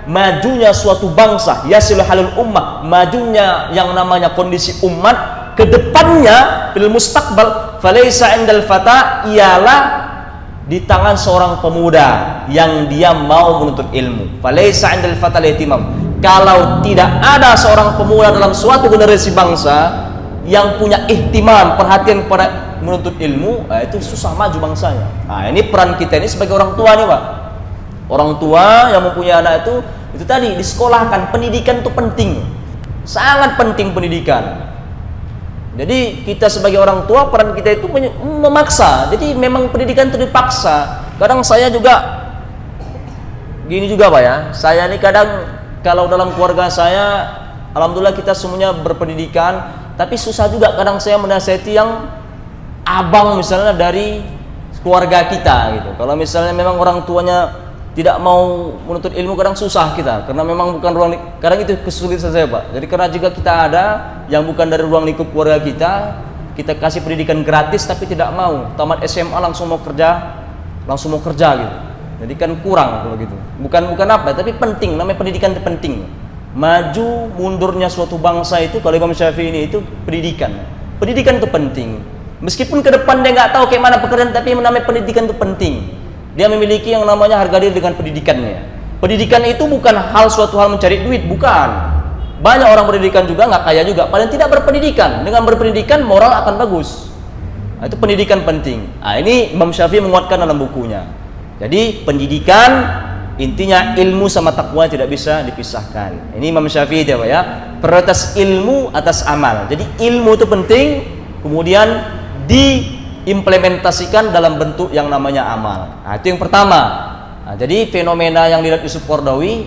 majunya suatu bangsa, yasil halul ummah, majunya yang namanya kondisi umat ke depannya fil mustaqbal, falaysa indal fata, ialah di tangan seorang pemuda yang dia mau menuntut ilmu. Falaysa indal fata al-ihtimam. Kalau tidak ada seorang pemuda dalam suatu generasi bangsa yang punya ihtimam, perhatian pada menuntut ilmu, itu susah maju bangsanya. Nah, ini peran kita ini sebagai orang tua nih, Pak. Orang tua yang mempunyai anak itu tadi disekolahkan. Pendidikan itu penting, sangat penting pendidikan. Jadi kita sebagai orang tua, peran kita itu memaksa. Jadi memang pendidikan itu dipaksa. Kadang saya juga gini juga, Pak, ya. Saya ini kadang kalau dalam keluarga saya, alhamdulillah kita semuanya berpendidikan, tapi susah juga kadang saya menasihati yang abang misalnya dari keluarga kita gitu. Kalau misalnya memang orang tuanya tidak mau menuntut ilmu, kadang susah kita, karena memang bukan ruang, kadang itu kesulitan saya, Pak. Jadi karena jika kita ada yang bukan dari ruang lingkup keluarga kita kasih pendidikan gratis tapi tidak mau, tamat SMA langsung mau kerja gitu. Jadi kan kurang kalau gitu. Bukan apa, tapi penting, namanya pendidikan itu penting. Maju mundurnya suatu bangsa itu, kalau Imam Syafi'i ini itu pendidikan. Pendidikan itu penting. Meskipun ke depan dia nggak tahu kayak mana pekerjaan, tapi namanya pendidikan itu penting. Dia memiliki yang namanya harga diri dengan pendidikannya. Pendidikan itu bukan suatu hal mencari duit, bukan. Banyak orang berpendidikan juga nggak kaya juga, paling tidak berpendidikan. Dengan berpendidikan moral akan bagus. Nah, itu pendidikan penting. Nah, ini Imam Syafi'i menguatkan dalam bukunya. Jadi pendidikan intinya ilmu sama takwa tidak bisa dipisahkan. Ini Imam Syafi'i dia, Pak, ya. Prioritas ilmu atas amal. Jadi ilmu itu penting, kemudian diimplementasikan dalam bentuk yang namanya amal. Nah, itu yang pertama. Nah, jadi fenomena yang dilihat Yusuf Qaradawi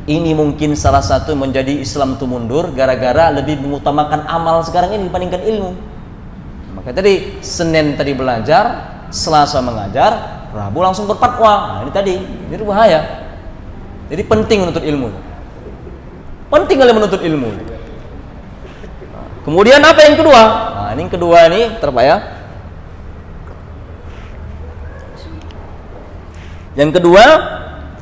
ini mungkin salah satu menjadi Islam itu mundur gara-gara lebih mengutamakan amal sekarang ini dibandingkan ilmu. Maka tadi Senin tadi belajar, Selasa mengajar, Rabu langsung berfatwa. Nah, ini tadi, ini bahaya. Jadi penting menuntut ilmu. Penting kali menuntut ilmu. Kemudian apa yang kedua? Nah, ini yang kedua nih, ya. Yang kedua,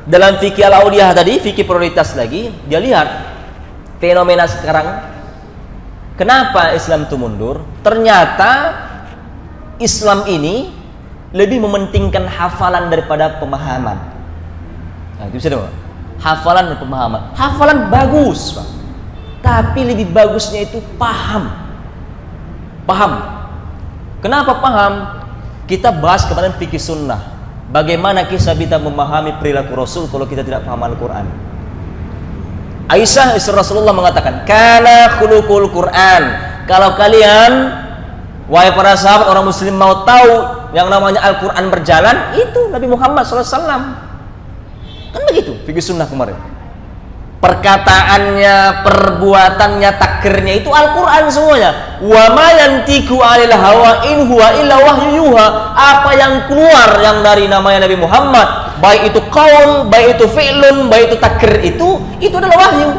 dalam fikih al-audiyah tadi, fikih prioritas lagi, dia lihat fenomena sekarang. Kenapa Islam itu mundur? Ternyata Islam ini lebih mementingkan hafalan daripada pemahaman. Nah, itu bisa dong. Hafalan dan pemahaman. Hafalan bagus, Pak. Tapi lebih bagusnya itu paham. Paham. Kenapa paham? Kita bahas kemarin fikih sunnah. Bagaimana kita bisa memahami perilaku Rasul kalau kita tidak paham Al-Quran? Aisyah istri Rasulullah mengatakan, "Kana khuluqul Quran." Kalau kalian, wahai para sahabat orang muslim, mau tahu yang namanya Al-Quran berjalan, itu Nabi Muhammad SAW. Kan begitu fikih sunnah kemarin. Perkataannya, perbuatannya, takrirnya itu Al-Quran semuanya. Wa ma yantiqu 'anil hawa in huwa illa wahyu yuha. Apa yang keluar yang dari namanya Nabi Muhammad, baik itu qaul, baik itu fi'lun, baik itu takrir, itu adalah wahyu.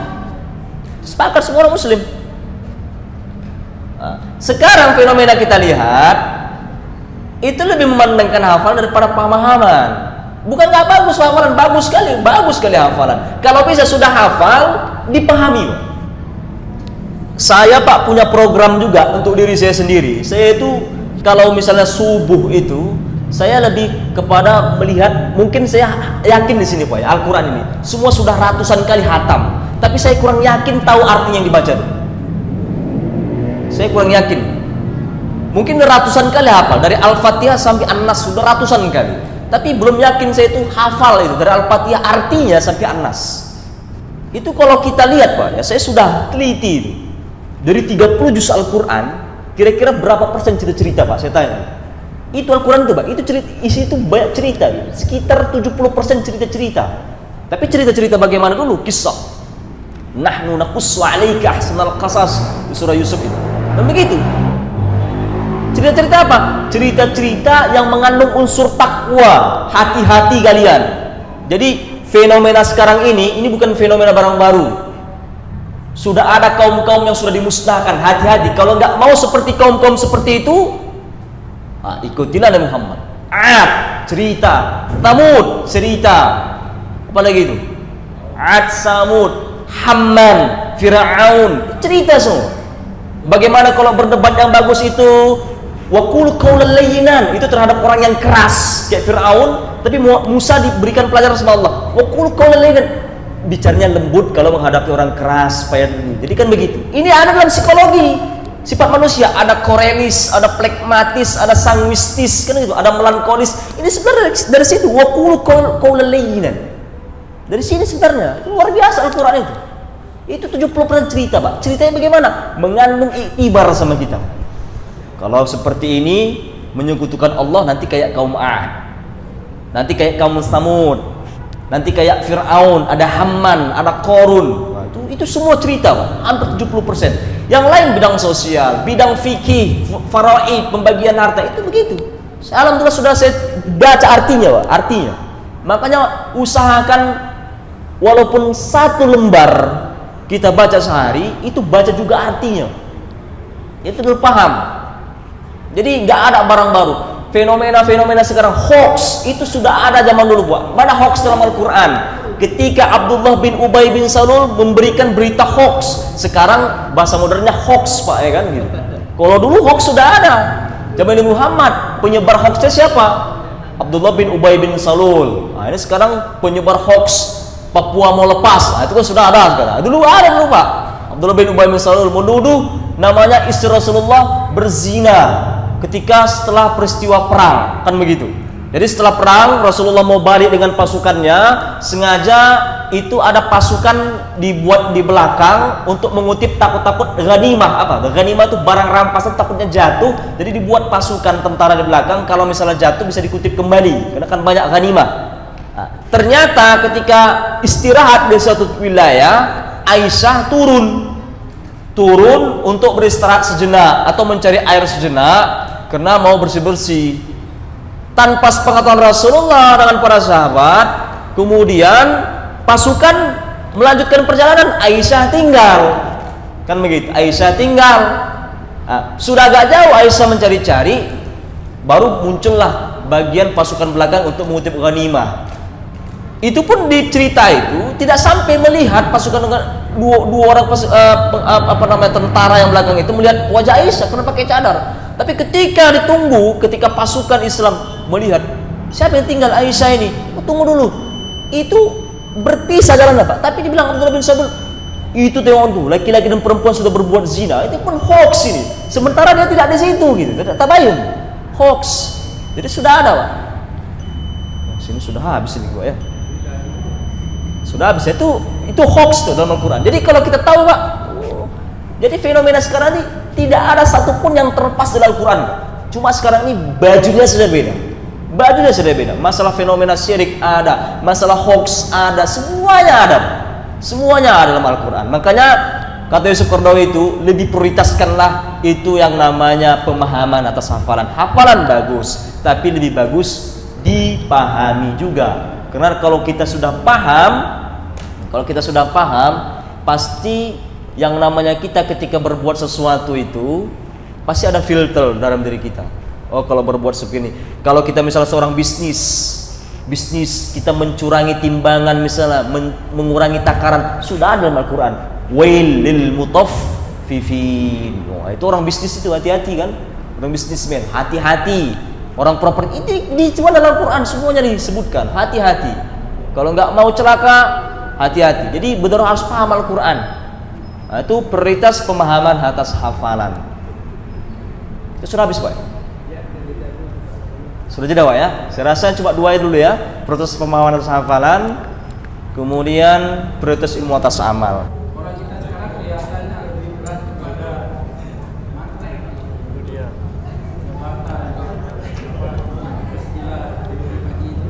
Sepakat semua orang muslim. Nah, sekarang fenomena kita lihat itu lebih memandangkan hafalan daripada pemahaman. Bukan nggak bagus hafalan, bagus sekali hafalan. Kalau bisa sudah hafal, dipahami. Saya Pak punya program juga untuk diri saya sendiri. Saya itu kalau misalnya subuh itu, saya lebih kepada melihat, mungkin saya yakin di sini Pak ya, Al-Quran ini semua sudah ratusan kali hatam, tapi saya kurang yakin tahu arti yang dibaca itu. Saya kurang yakin. Mungkin ratusan kali hafal, dari Al-Fatihah sampai An-Nas sudah ratusan kali. Tapi belum yakin saya itu hafal itu dari Al-Fatihah artinya sampai An-Nas. Itu kalau kita lihat Pak ya, saya sudah teliti itu. Dari 30 juz Al-Quran, kira-kira berapa persen cerita-cerita Pak? Saya tanya. Itu Al-Quran itu Pak, itu cerita, isi itu banyak cerita, sekitar 70% cerita-cerita. Tapi cerita-cerita bagaimana dulu? Kisah. Nahnu naqussu 'alaika ahsanal qasas, surah Yusuf itu. Dan begitu. Cerita-cerita apa? Cerita-cerita yang mengandung unsur takwa. Hati-hati kalian. Jadi fenomena sekarang ini bukan fenomena barang baru. Sudah ada kaum-kaum yang sudah dimusnahkan. Hati-hati. Kalau nggak mau seperti kaum-kaum seperti itu, ikutilah Nabi Muhammad. Ad, cerita. Thamud, cerita. Apa lagi itu? Ad, Samud, Hamman, Fir'aun, cerita semua. Bagaimana kalau berdebat yang bagus itu? Wa qul qawlan layyinan, itu terhadap orang yang keras kayak Firaun, tapi Musa diberikan pelajaran sama Allah. Wa qul qawlan layyinan, bicaranya lembut kalau menghadapi orang keras supaya ini. Jadi kan begitu. Ini ada dalam psikologi sifat manusia, ada korenis, ada plekmatis, ada sanguistis, kan gitu, ada melankolis. Ini sebenarnya dari situ wa qul qawlan layyinan. Dari sini sebenarnya itu luar biasa Al-Qur'an itu. Itu 70% cerita, Pak. Ceritanya bagaimana? Mengandung iktibar sama kita. Kalau seperti ini menyekutukan Allah, nanti kayak kaum 'Ad, nanti kayak kaum Samud, nanti kayak Fir'aun, ada Hamman, ada Qarun. Nah, itu semua cerita, Pak. Hampir 70%. Yang lain bidang sosial, bidang fikih, faraid, pembagian harta, itu begitu. Alhamdulillah sudah saya baca artinya, Pak. Artinya. Makanya usahakan walaupun satu lembar kita baca sehari, itu baca juga artinya. Itu dulu paham. Jadi nggak ada barang baru. Fenomena-fenomena sekarang hoax itu sudah ada zaman dulu, Pak. Mana hoax dalam Al-Quran? Ketika Abdullah bin Ubay bin Salul memberikan berita hoax, sekarang bahasa modernnya hoax, Pak, ya kan gitu. Kalau dulu hoax sudah ada. Zaman Nabi Muhammad, penyebar hoaxnya siapa? Abdullah bin Ubay bin Salul. Nah, ini sekarang penyebar hoax Papua mau lepas. Nah, itu kan sudah ada sekarang. Dulu ada dulu, Pak. Abdullah bin Ubay bin Salul menuduh namanya istri Rasulullah berzina ketika setelah peristiwa perang, kan begitu. Jadi setelah perang Rasulullah mau balik dengan pasukannya, sengaja itu ada pasukan dibuat di belakang untuk mengutip takut-takut ghanimah. Apa? Ghanimah itu barang rampasan takutnya jatuh, jadi dibuat pasukan tentara di belakang, kalau misalnya jatuh bisa dikutip kembali karena kan banyak ghanimah. Nah, ternyata ketika istirahat di suatu wilayah, Aisyah turun untuk beristirahat sejenak atau mencari air sejenak karena mau bersih-bersih. Tanpa sepengetahuan Rasulullah dengan para sahabat, kemudian pasukan melanjutkan perjalanan, Aisyah tinggal. Kan begitu, Aisyah tinggal. Nah, sudah agak jauh Aisyah mencari-cari, baru muncullah bagian pasukan belakang untuk mengutip ghanimah. Itu pun di cerita itu tidak sampai melihat pasukan dua orang tentara yang belakang itu melihat wajah Aisyah karena pakai cadar. Tapi ketika pasukan Islam melihat siapa yang tinggal Aisyah ini, tunggu dulu, itu berpisah jalan Pak. Tapi dibilang Abdullah bin Sabul, itu tengok tuh, laki-laki dan perempuan sudah berbuat zina, itu pun hoax ini. Sementara dia tidak di situ gitu, tidak tabayun, hoax. Jadi sudah ada Pak. Nah, sini sudah habis ini gua ya. Sudah habis itu hoax tuh dalam Al-Quran. Jadi kalau kita tahu Pak, jadi fenomena sekarang ini tidak ada satupun yang terlepas dari Al-Quran. Cuma sekarang ini bajunya sudah beda. Bajunya sudah beda. Masalah fenomena syirik ada, masalah hoax ada, semuanya ada. Semuanya ada dalam Al-Quran. Makanya kata Yusuf Qaradawi itu, lebih prioritaskanlah itu yang namanya pemahaman atas hafalan. Hafalan bagus, tapi lebih bagus dipahami juga. Karena kalau kita sudah paham, pasti yang namanya kita ketika berbuat sesuatu itu pasti ada filter dalam diri kita. Oh, kalau berbuat seperti ini, kalau kita misalnya seorang bisnis kita mencurangi timbangan, misalnya mengurangi takaran, sudah ada dalam Al-Quran, wail lil mutaffifin. Oh, itu orang bisnis itu hati-hati kan, orang bisnismen hati-hati, orang properti ini cuma dalam Al-Quran semuanya disebutkan, hati-hati. Kalau nggak mau celaka, hati-hati. Jadi benar harus paham Al-Quran. Nah, itu prioritas pemahaman atas hafalan. Itu sudah habis Pak? Sudah jeda Pak ya? Saya rasa cuma dua dulu ya. Prioritas pemahaman atas hafalan, kemudian prioritas ilmu atas amal. Orang kita sekarang kelihatannya lebih berat kepada materi, kemudian istilah diberi pagi itu.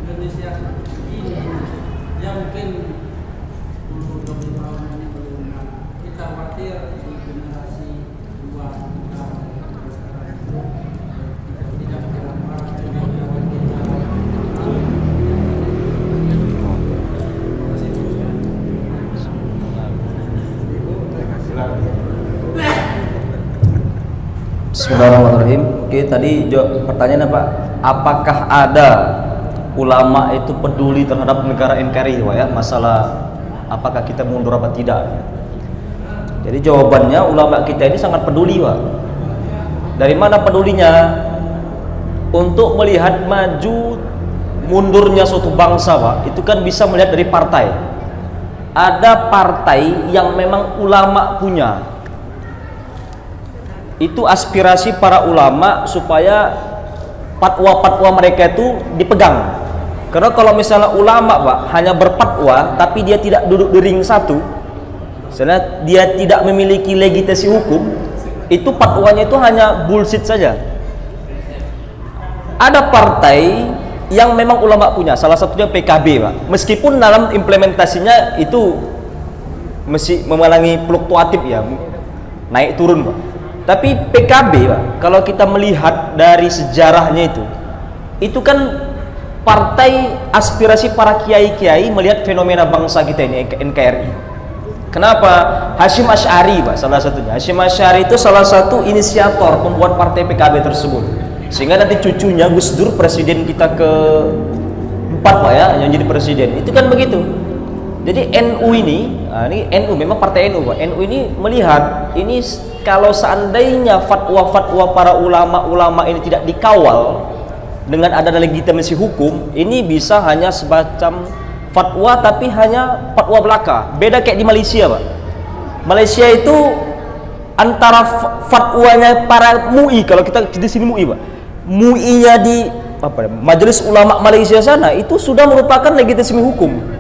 Indonesia ini ya mungkin 10-20 tahun ini belum, kita khawatir di generasi dua kita sekarang itu tidak berapa Bismillahirrahmanirrahim. Oke, tadi pertanyaan apa? Apakah ada ulama itu peduli terhadap negara NKRI Pak ya? Masalah apakah kita mundur apa tidak? Jadi jawabannya, ulama kita ini sangat peduli Pak. Dari mana pedulinya? Untuk melihat maju mundurnya suatu bangsa Pak, itu kan bisa melihat dari partai. Ada partai yang memang ulama punya, itu aspirasi para ulama supaya fatwa-fatwa mereka itu dipegang. Karena kalau misalnya ulama Pak hanya berfatwa tapi dia tidak duduk di ring satu, misalnya dia tidak memiliki legitimasi hukum, itu fatwanya itu hanya bullshit saja. Ada partai yang memang ulama punya, salah satunya PKB Pak. Meskipun dalam implementasinya itu masih mengalami fluktuatif ya, naik turun Pak. Tapi PKB Pak, kalau kita melihat dari sejarahnya itu kan partai aspirasi para kiai-kiai melihat fenomena bangsa kita ini, NKRI. Kenapa? Hasyim Asy'ari Pak, salah satunya. Hasyim Asy'ari itu salah satu inisiator pembuat partai PKB tersebut. Sehingga nanti cucunya Gus Dur, presiden kita ke-4 Pak ya, yang jadi presiden. Itu kan begitu. Jadi NU ini NU memang partai NU Pak. NU ini melihat ini kalau seandainya fatwa-fatwa para ulama-ulama ini tidak dikawal dengan ada legitimasi hukum, ini bisa hanya semacam fatwa tapi hanya fatwa belaka. Beda kayak di Malaysia Pak. Malaysia itu antara fatwanya para MUI, kalau kita di sini MUI Pak, MUI-nya di Majelis Ulama Malaysia sana itu sudah merupakan legitimasi hukum.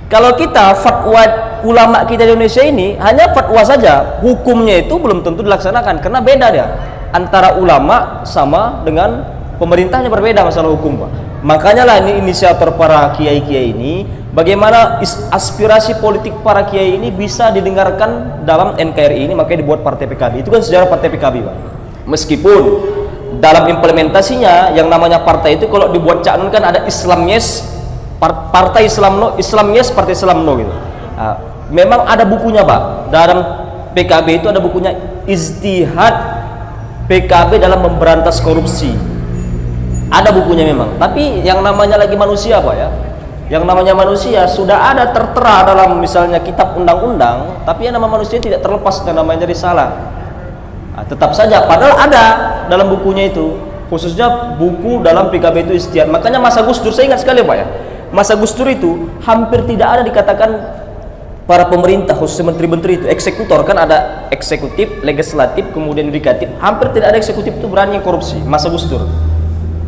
Kalau kita fatwa ulama kita di Indonesia ini hanya fatwa saja, hukumnya itu belum tentu dilaksanakan karena beda dia antara ulama sama dengan pemerintahnya, berbeda masalah hukum Pak. Makanya lah ini inisiator para kiai-kiai ini, bagaimana aspirasi politik para kiai ini bisa didengarkan dalam NKRI ini, makanya dibuat partai PKB. Itu kan sejarah partai PKB Pak. Meskipun dalam implementasinya yang namanya partai itu kalau dibuat calon kan ada Islam yes, partai Islam no, Islam yes, partai Islam no gitu. Nah, memang ada bukunya Pak. Dalam PKB itu ada bukunya Ijtihad PKB dalam memberantas korupsi. Ada bukunya memang, tapi yang namanya lagi manusia Pak ya, yang namanya manusia sudah ada tertera dalam misalnya kitab undang-undang, tapi yang nama manusia tidak terlepas dengan namanya risalah. Nah, tetap saja padahal ada dalam bukunya itu, khususnya buku dalam PKB itu Ijtihad. Makanya masa Gus Dur, saya ingat sekali Pak ya, masa Gus Dur itu hampir tidak ada dikatakan para pemerintah, khususnya menteri-menteri itu eksekutor, kan ada eksekutif, legislatif, kemudian yudikatif, hampir tidak ada eksekutif itu berani korupsi masa Gus Dur.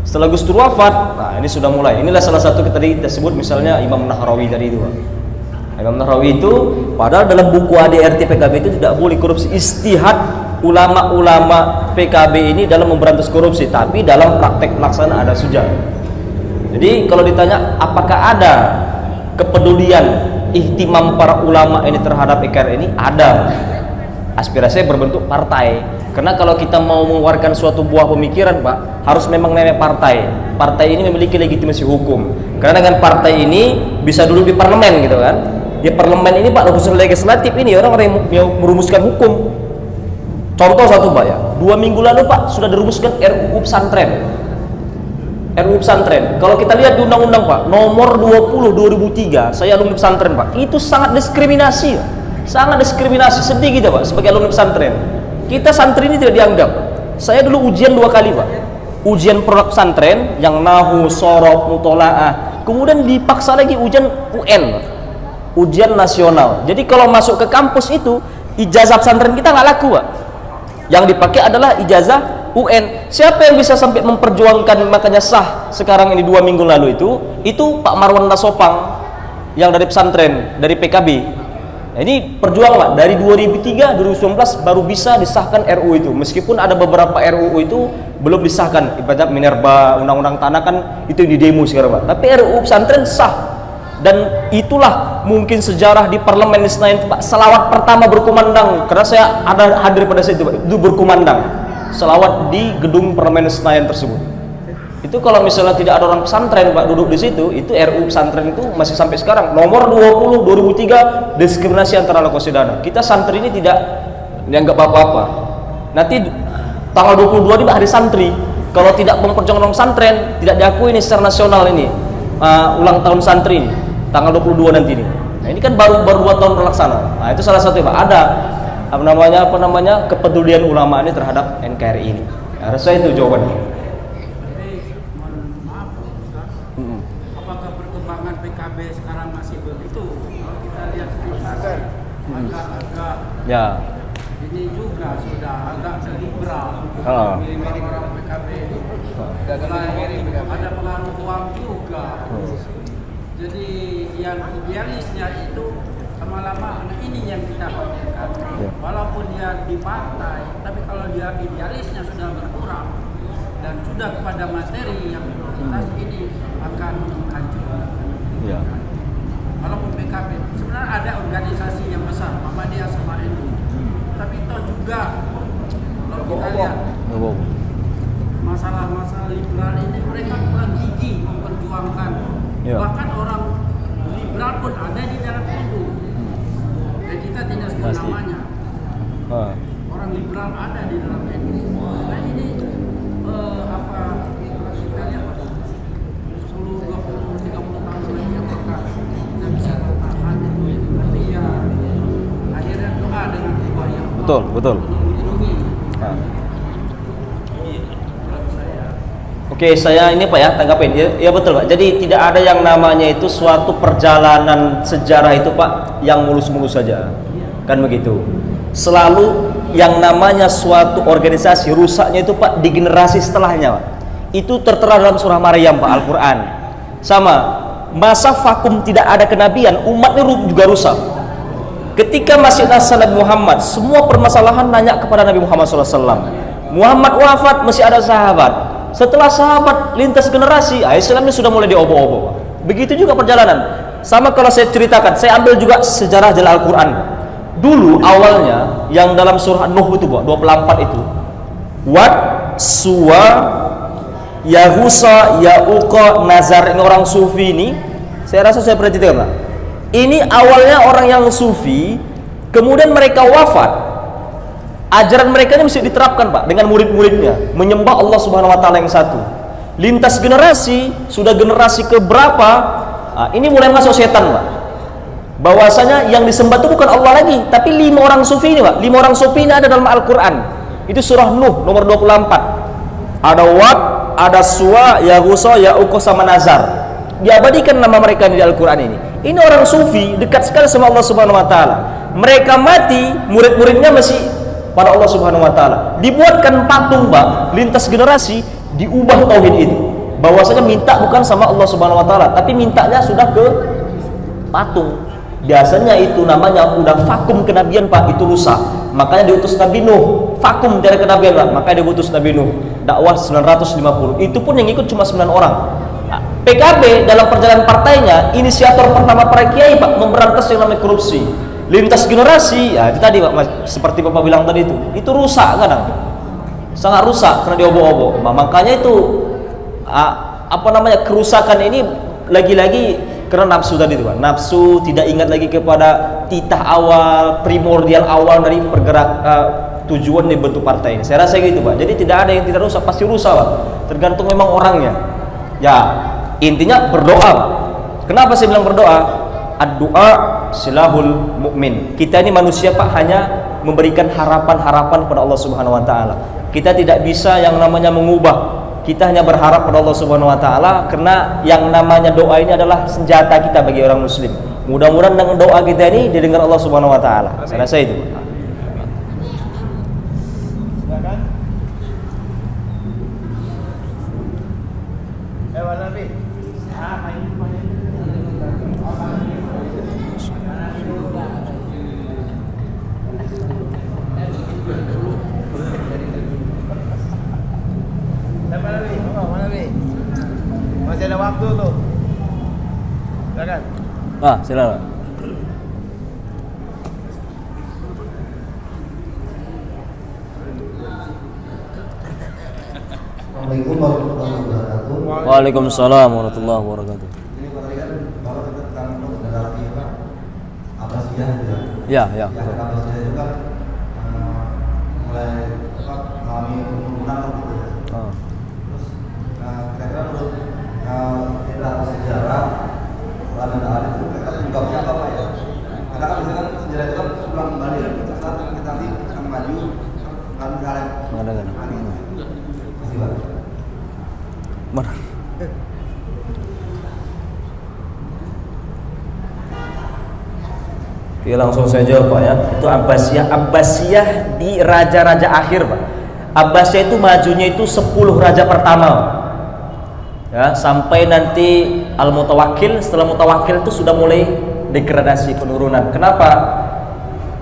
Setelah Gus Dur wafat, nah ini sudah mulai. Inilah salah satu tadi kita sebut misalnya Imam Nahrawi tadi itu Pak. Imam Nahrawi itu padahal dalam buku ADRT PKB itu tidak boleh korupsi. Ijtihad ulama-ulama PKB ini dalam memberantas korupsi, tapi dalam praktek pelaksana ada suja. Jadi kalau ditanya apakah ada kepedulian ihtimam para ulama ini terhadap IKR ini, ada. Aspirasinya berbentuk partai. Karena kalau kita mau mengeluarkan suatu buah pemikiran Pak, harus memang namanya partai. Partai ini memiliki legitimasi hukum. Karena dengan partai ini bisa duduk di parlemen gitu kan. Di parlemen ini Pak, khusus legislatif ini orang-orang yang merumuskan hukum. Contoh satu Pak ya, 2 minggu lalu Pak sudah dirumuskan RUU pesantren. RUU pesantren. Kalau kita lihat di undang-undang Pak, nomor 20 2003, saya alumni pesantren Pak, itu sangat diskriminasi. Sangat diskriminasi, sedih kita Pak sebagai alumni pesantren. Kita santri ini tidak dianggap. Saya dulu ujian 2 kali Pak. Ujian produk pesantren yang nahu, sorof, mutolaah. Kemudian dipaksa lagi ujian UN, Pak. Ujian nasional. Jadi kalau masuk ke kampus itu ijazah pesantren kita nggak laku Pak. Yang dipakai adalah ijazah UN. Siapa yang bisa sampai memperjuangkan, makanya sah sekarang ini 2 minggu lalu itu Pak Marwan Nasopang yang dari pesantren, dari PKB. Nah, ini perjuangan Pak, dari 2003 2019 baru bisa disahkan RUU itu, meskipun ada beberapa RUU itu belum disahkan, ibarat Minerba, undang-undang tanah kan itu yang di demo sekarang Pak, tapi RUU pesantren sah. Dan itulah mungkin sejarah di parlemen Senayan Pak, selawat pertama berkumandang, karena saya ada hadir pada saat itu Pak, itu berkumandang selawat di gedung parlemen Senayan tersebut. Itu kalau misalnya tidak ada orang pesantren Pak duduk di situ, itu RUU pesantren itu masih sampai sekarang nomor 20 2003 diskriminasi antara alokasi-dana. Kita santri ini tidak dianggap apa-apa. Nanti tanggal 22 ini hari santri. Kalau tidak memperjuangkan pesantren, tidak diakui ini secara nasional ini. Ulang tahun santri ini tanggal 22 nanti ini. Nah, ini kan baru 2 tahun terlaksana. Nah, itu salah satu Pak, ada apa namanya kepedulian ulama ini terhadap NKRI ini. Nah, saya itu jawabannya. PKB sekarang masih begitu. Kalau kita lihat sekitar agak-agak Ya. ini juga sudah agak liberal. Mirip orang PKB itu. Ada pengaruh uang juga. Jadi yang idealisnya itu lama-lama ini yang kita khawatirkan. Walaupun dia di partai, tapi kalau dia idealisnya sudah berkurang dan sudah kepada materi yang prioritas, ini akan hancur. Ya. Walaupun PKB sebenarnya ada organisasi yang besar, Muhammadiyah sama NU, tapi toh juga kalau kita lihat masalah-masalah liberal ini mereka kurang gigih memperjuangkan. Ya. Bahkan orang liberal pun ada di dalam NU, dan kita tidak sebut namanya. Orang liberal ada di dalam NU. Nah ini apa kita lihat 10, 20, 30 tahun lagi apakah kita bisa bertahan itu, tapi ya akhirnya doa dengan doa yang Betul. melindungi. Oke, saya ini Pak ya tanggapin. Ya betul Pak. Jadi tidak ada yang namanya itu suatu perjalanan sejarah itu Pak yang mulus-mulus saja. Kan begitu. Selalu yang namanya suatu organisasi rusaknya itu Pak di generasi setelahnya Pak. Itu tertera dalam surah Maryam Pak, Al-Qur'an. Sama, masa vakum tidak ada kenabian, umatnya juga rusak. Ketika masih nasa Nabi Muhammad, semua permasalahan nanya kepada Nabi Muhammad SAW. Muhammad wafat, masih ada sahabat. Setelah sahabat lintas generasi, Islam ini sudah mulai diobo-obo. Begitu juga perjalanan. Sama kalau saya ceritakan, saya ambil juga sejarah jalan Al-Quran. Dulu awalnya yang dalam surah Nuh itu 24 itu, Wad, Suwa, Yahusa, Ya'uqa, Nazar, ini orang sufi ini. Saya rasa saya pernah ceritakan Pak. Ini awalnya orang yang sufi, kemudian mereka wafat. Ajaran mereka ini mesti diterapkan Pak dengan murid-muridnya, menyembah Allah Subhanahu wa taala yang satu. Lintas generasi, sudah generasi keberapa, ini mulai masuk setan, Pak. Bahwasanya yang disembah itu bukan Allah lagi, tapi 5 orang sufi ini, Pak. 5 orang sufi ini ada dalam Al-Quran. Itu surah Nuh nomor 24. Ada Wad, ada Suwa, Yaghutha, Ya'uq sama Nazar. Diabadikan nama mereka di Al-Quran ini. Ini orang sufi dekat sekali sama Allah Subhanahu wa taala. Mereka mati, murid-muridnya masih pada Allah Subhanahu wa taala. Dibuatkan patung, Pak, lintas generasi, diubah tauhid itu. Bahwasanya minta bukan sama Allah Subhanahu wa taala, tapi mintanya sudah ke patung. Biasanya itu namanya udah vakum kenabian, Pak, itu rusak. Makanya diutus Nabi Nuh, vakum dari kenabian, Pak. Makanya diutus Nabi Nuh. Dakwah 950. Itu pun yang ikut cuma 9 orang. PKB dalam perjalanan partainya, inisiator pertama para kiai, Pak, memberantas yang namanya korupsi. Lintas generasi, ya itu tadi, Pak, seperti Bapak bilang tadi itu rusak kadang. Sangat rusak karena diobok-obok. Makanya itu kerusakan ini lagi-lagi karena nafsu tadi itu, Pak. Nafsu, tidak ingat lagi kepada titah awal, primordial awal dari pergerak tujuan dibentuk partai ini. Saya rasa gitu, Pak. Jadi tidak ada yang tidak rusak, pasti rusak, Pak. Tergantung memang orangnya. Ya, intinya berdoa, Pak. Kenapa saya bilang berdoa? Ad-du'a silahul mukmin. Kita ini manusia, Pak, hanya memberikan harapan-harapan kepada Allah Subhanahu wa taala. Kita tidak bisa yang namanya mengubah. Kita hanya berharap pada Allah Subhanahu wa taala, karena yang namanya doa ini adalah senjata kita bagi orang muslim. Mudah-mudahan dengan doa kita ini didengar Allah Subhanahu wa taala. Saya rasa itu. Masih ada waktu tuh. Silakan. Silakan. Assalamualaikum warahmatullahi wabarakatuh. Waalaikumsalam warahmatullahi wabarakatuh. Ini Pak Tadi kan kalau kita sekarang generasi Abbasiyah juga. Ya. Abbasiyah juga mulai mengalami penurunan gitu ya. Terus kira-kira menurut kita sejarah Raden Ali itu kita juga punya apa ya? Karena kan misalkan sejarah itu kan pulang kembali ya. Saat kita nanti akan maju kan misalnya. Kasih, Pak. Mana? Oke, langsung saya jawab, Pak, ya. Itu Abbasiyah di raja-raja akhir, Pak. Abbasiyah itu majunya itu 10 raja pertama, ya, sampai nanti Al-Mutawakkil. Setelah Mutawakkil itu sudah mulai degradasi, penurunan. Kenapa?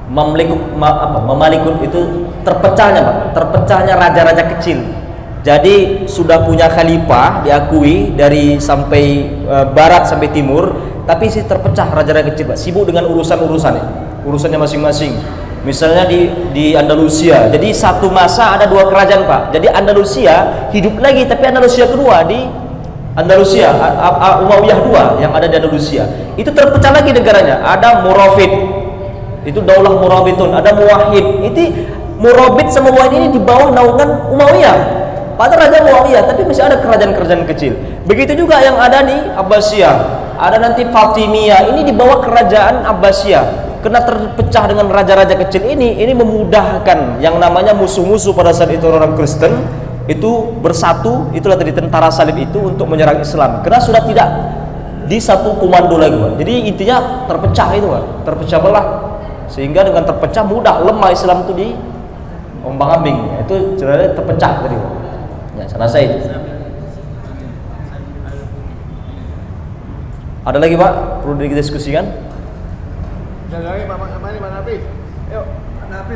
Mamalikun itu terpecahnya, Pak. Terpecahnya raja-raja kecil. Jadi sudah punya khalifah diakui dari sampai barat sampai timur, tapi sih terpecah raja-raja kecil, Pak. Sibuk dengan urusannya masing-masing. Misalnya di Andalusia. Jadi satu masa ada 2 kerajaan, Pak. Jadi Andalusia hidup lagi, tapi Andalusia kedua di Andalusia Umayyah II yang ada di Andalusia. Itu terpecah lagi negaranya. Ada Murabit. Itu Daulah Murabitun, ada Muwahhid. Itu Murabit sama Muwahhid ini di bawah naungan Umayyah. Padahal Raja Muawiyah, tapi masih ada kerajaan-kerajaan kecil. Begitu juga yang ada di Abbasiyah. Ada nanti Fatimiyah, ini di bawah kerajaan Abbasiyah. Karena terpecah dengan raja-raja kecil ini memudahkan yang namanya musuh-musuh pada saat itu orang Kristen itu bersatu. Itulah tadi tentara salib itu untuk menyerang Islam. Karena sudah tidak di satu komando lagi, Pak. Jadi intinya terpecah itu, Pak. Terpecah belah. Sehingga dengan terpecah mudah lemah Islam itu di ombang-ambing. Itu ceritanya terpecah tadi, Pak. Ya, saya rasa itu. Ada lagi, Pak? Perlu didiskusikan? Ada lagi, Pak Nafi. Yuk, Pak Nafi.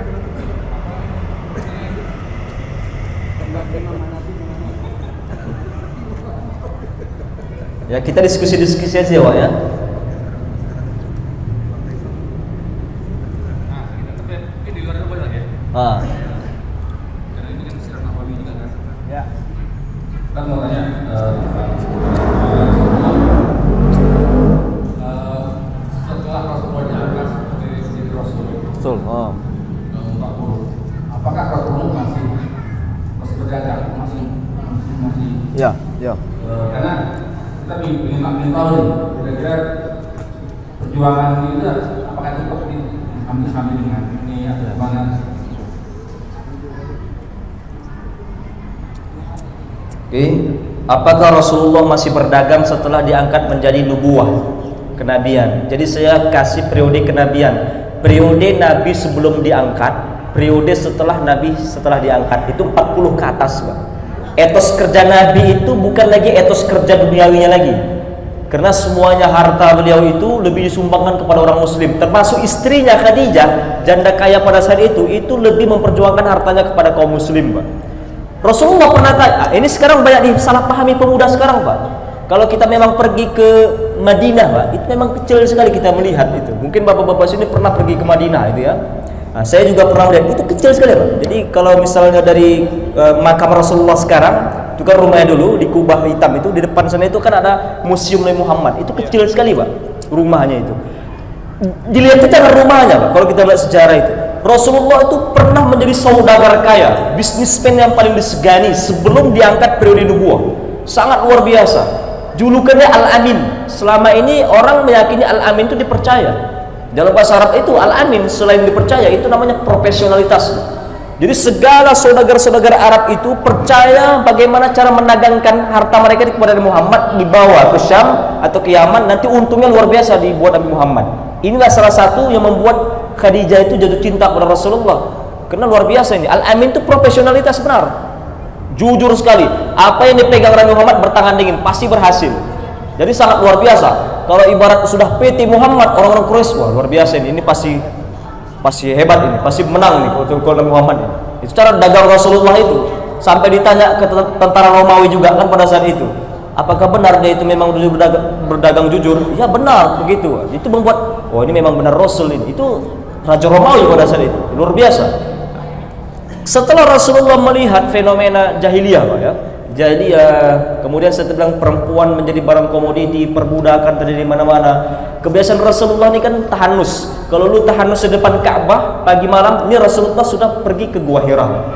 Ya, kita diskusi-diskusi aja, Pak, ya. Tapi di luar itu boleh lagi ya? Karena ini kan sirah Nawawi juga kan? Ya. Kan mau tanya, setelah Rasulullah diangkat jadi Rasul, Betul. 40, apakah Rasulullah masih berjalan, masih Ya. Ya. Karena kita ingin tahu nih, kira-kira perjuangan itu apakah cukup diambil sampai dengan ini atau gimana? Oke, apakah Rasulullah masih berdagang setelah diangkat menjadi nubuwah, kenabian? Jadi saya kasih periode kenabian. Periode Nabi sebelum diangkat, periode setelah Nabi setelah diangkat itu 40 ke atas, Pak. Etos kerja Nabi itu bukan lagi etos kerja duniawinya lagi. Karena semuanya harta beliau itu lebih disumbangkan kepada orang muslim, termasuk istrinya Khadijah, janda kaya pada saat itu lebih memperjuangkan hartanya kepada kaum muslim, Pak. Rasulullah pernah tanya, ini sekarang banyak disalahpahami pemuda sekarang, Pak. Kalau kita memang pergi ke Madinah, Pak, itu memang kecil sekali kita melihat itu. Mungkin bapak-bapak sini pernah pergi ke Madinah itu ya. Nah, saya juga pernah lihat itu kecil sekali, Pak. Jadi kalau misalnya dari makam Rasulullah sekarang, itu kan rumahnya dulu di Kubah hitam itu, di depan sana itu kan ada Museum Nabi Muhammad. Itu kecil sekali, Pak, rumahnya itu. Dilihat itu jangan rumahnya, Pak. Kalau kita lihat sejarah itu, Rasulullah itu pernah menjadi saudagar kaya, bisnismen yang paling disegani sebelum diangkat periode nubuwah. Sangat luar biasa. Julukannya Al-Amin. Selama ini orang meyakini Al-Amin itu dipercaya. Dalam bahasa Arab itu Al-Amin selain dipercaya itu namanya profesionalitas. Jadi segala saudagar-saudagar Arab itu percaya bagaimana cara menagangkan harta mereka kepada Nabi Muhammad, dibawa ke Syam atau ke Yaman, nanti untungnya luar biasa dibuat Nabi Muhammad. Inilah salah satu yang membuat Khadijah itu jatuh cinta kepada Rasulullah. Karena luar biasa ini. Al-Amin itu profesionalitas benar. Jujur sekali, apa yang dipegang Nabi Muhammad bertangan dingin, pasti berhasil. Jadi sangat luar biasa. Kalau ibarat sudah PT Muhammad, orang-orang Quraisy, wah luar biasa ini pasti hebat ini, pasti menang nih kalau Nabi Muhammad ini. Itu cara dagang Rasulullah itu. Sampai ditanya ke tentara Romawi juga kan pada saat itu, apakah benar dia itu memang dulu berdagang jujur? Ya benar, begitu. Itu membuat, oh ini memang benar Rasul ini. Itu Raja Romawi pada saat itu, luar biasa. Setelah Rasulullah melihat fenomena jahiliyah, Pak ya, jadi kemudian setelah bilang perempuan menjadi barang komoditi, perbudakan terjadi di mana-mana. Kebiasaan Rasulullah ini kan tahanus. Kalau lu tahanus di depan Ka'bah pagi malam, ini Rasulullah sudah pergi ke Gua Hira.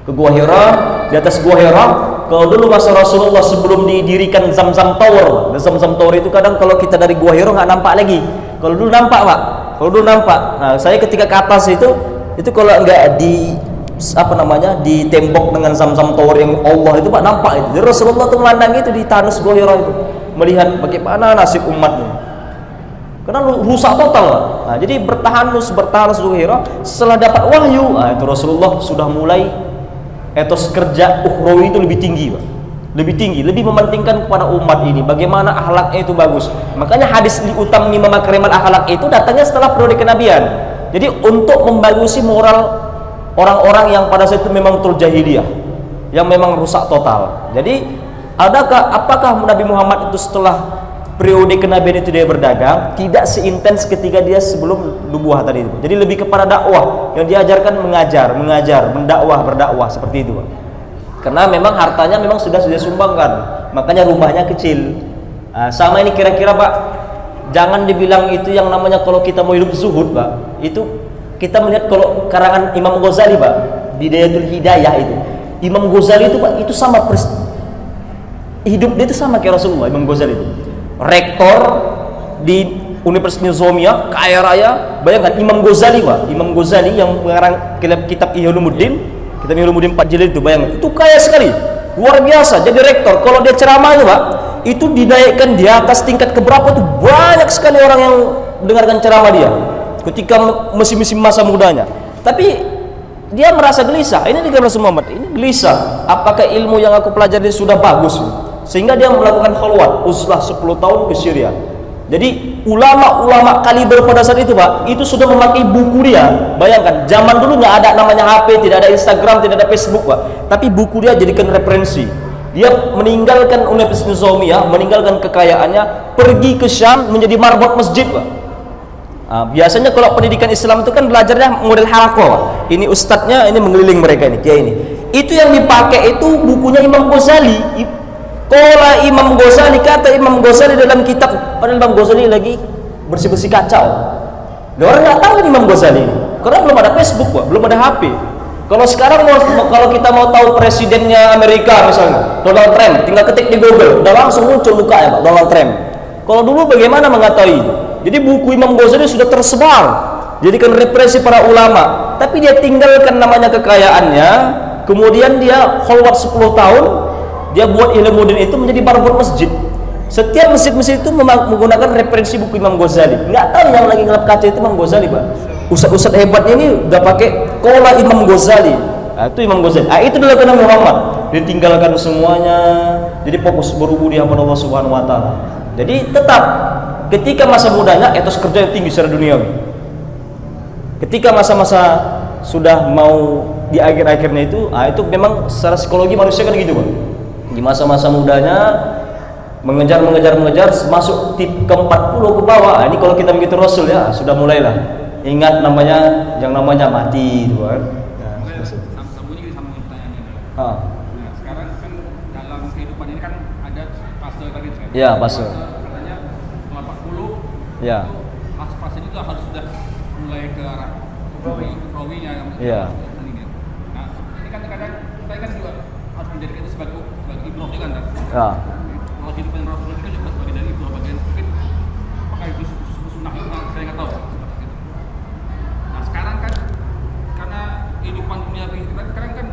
Ke Gua Hira, di atas Gua Hira. Kalau dulu masa Rasulullah sebelum didirikan Zamzam Tower, Zamzam Tower itu kadang kalau kita dari Gua Hira nggak nampak lagi. Kalau dulu nampak, Pak. Kalau dulu nampak. Nah, saya ketika ke atas itu kalau nggak di tembok dengan Zamzam Tower yang Allah itu, Pak, nampak itu. Jadi Rasulullah itu memandang itu di Tanus Gua Hira itu, melihat bagaimana nasib umatnya. Karena rusak total, Pak. Nah, jadi bertahan Gua Hira. Setelah dapat wahyu, itu Rasulullah sudah mulai etos kerja ukhrawi itu lebih tinggi, Pak. Lebih tinggi, lebih mementingkan kepada umat ini bagaimana akhlaknya itu bagus. Makanya hadis li utami makarimal akhlak itu datangnya setelah periode kenabian. Jadi untuk membagusi moral orang-orang yang pada saat itu memang betul jahiliyah, yang memang rusak total. Jadi apakah Nabi Muhammad itu setelah periode kenabian itu dia berdagang? Tidak seintens ketika dia sebelum nubuwah tadi itu. Jadi lebih kepada dakwah, yang diajarkan mengajar, berdakwah seperti itu, Pak. Karena memang hartanya memang sudah sumbangkan, makanya rumahnya kecil. Sama ini kira-kira, Pak, jangan dibilang itu yang namanya kalau kita mau hidup zuhud, Pak. Itu kita melihat kalau karangan Imam Ghazali, Pak, Bidayatul Hidayah itu. Imam Ghazali itu, Pak, itu sama hidup dia itu sama kayak Rasulullah. Imam Ghazali itu rektor di Universitas Nizamiyah, kaya raya. Bayangkan Imam Ghazali, Pak. Imam Ghazali yang mengarang kitab Ihya Ulumuddin, kitab Ihya Ulumuddin 4 jilid itu, bayangkan. Itu kaya sekali. Luar biasa jadi rektor. Kalau dia ceramah itu, Pak, itu dinaikkan di atas tingkat keberapa itu banyak sekali orang yang mendengarkan ceramah dia ketika musim masa mudanya. Tapi dia merasa gelisah. Ini juga Rasul Muhammad ini gelisah. Apakah ilmu yang aku pelajari sudah bagus? Sehingga dia melakukan khalwat, uzlah 10 tahun ke Syria. Jadi ulama-ulama kaliber pada saat itu, Pak, itu sudah memakai buku dia. Bayangkan, zaman dulu nggak ada namanya HP, tidak ada Instagram, tidak ada Facebook, Pak. Tapi buku dia jadikan referensi. Dia meninggalkan Universitas Nizamiyah, meninggalkan kekayaannya, pergi ke Syam menjadi marbot masjid, Pak. Biasanya kalau pendidikan Islam itu kan belajarnya model halaqah. Ini ustadznya, ini mengeliling mereka ini, kiai ini. Itu yang dipakai itu bukunya Imam Ghazali. Qala Imam Ghazali, kata Imam Ghazali dalam kitab, padahal Imam Ghazali lagi bersih-bersih kacau. Orang nggak tahu Imam Ghazali ini, karena belum ada Facebook, Pak, belum ada HP. Kalau sekarang kalau kita mau tahu presidennya Amerika misalnya, Donald Trump, tinggal ketik di Google, udah langsung muncul mukanya Pak, Donald Trump. Kalau dulu bagaimana mengetahui? Jadi buku Imam Ghazali sudah tersebar, jadikan represi para ulama. Tapi dia tinggalkan namanya kekayaannya, kemudian dia khalwat 10 tahun, dia buat Ilmuddin itu menjadi barbur masjid. Setiap masjid-masjid itu menggunakan referensi buku Imam Ghazali. Nggak tahu yang lagi ngelap kaca itu Imam Ghazali Pak. Ustadz hebatnya ini udah pakai kola Imam Ghazali. Nah, itu Imam Ghazali. Itu dilakukan Muhammad. Ditinggalkan semuanya, jadi fokus berubudiyah kepada Allah Subhanahu Wa Taala. Jadi tetap ketika masa mudanya etos kerja yang tinggi secara duniawi. Ketika masa-masa sudah mau di akhir-akhirnya itu memang secara psikologi manusia kan gitu Pak. Di masa-masa mudanya mengejar masuk tip ke-40 ke bawah. Ini kalau kita begitu Rasul ya sudah mulailah. Ingat yang namanya mati itu kan. Sambungnya sambungin pertanyaannya. Nah, sekarang kan dalam kehidupan ini kan ada fase tadi kan? Ya, fase. Katanya setelah 40 ya. fase itu harus sudah mulai ke arah rawinya Ya. Nah, ini kan terkadang kita kan juga harus menjadikan itu sebagai ibrah juga kan? Ya. Kalau kehidupan Rasul itu juga sebagai dari ibrah bagian mungkin apakah itu sunnah itu saya nggak tahu. Nah sekarang kan karena kehidupan dunia kita sekarang kan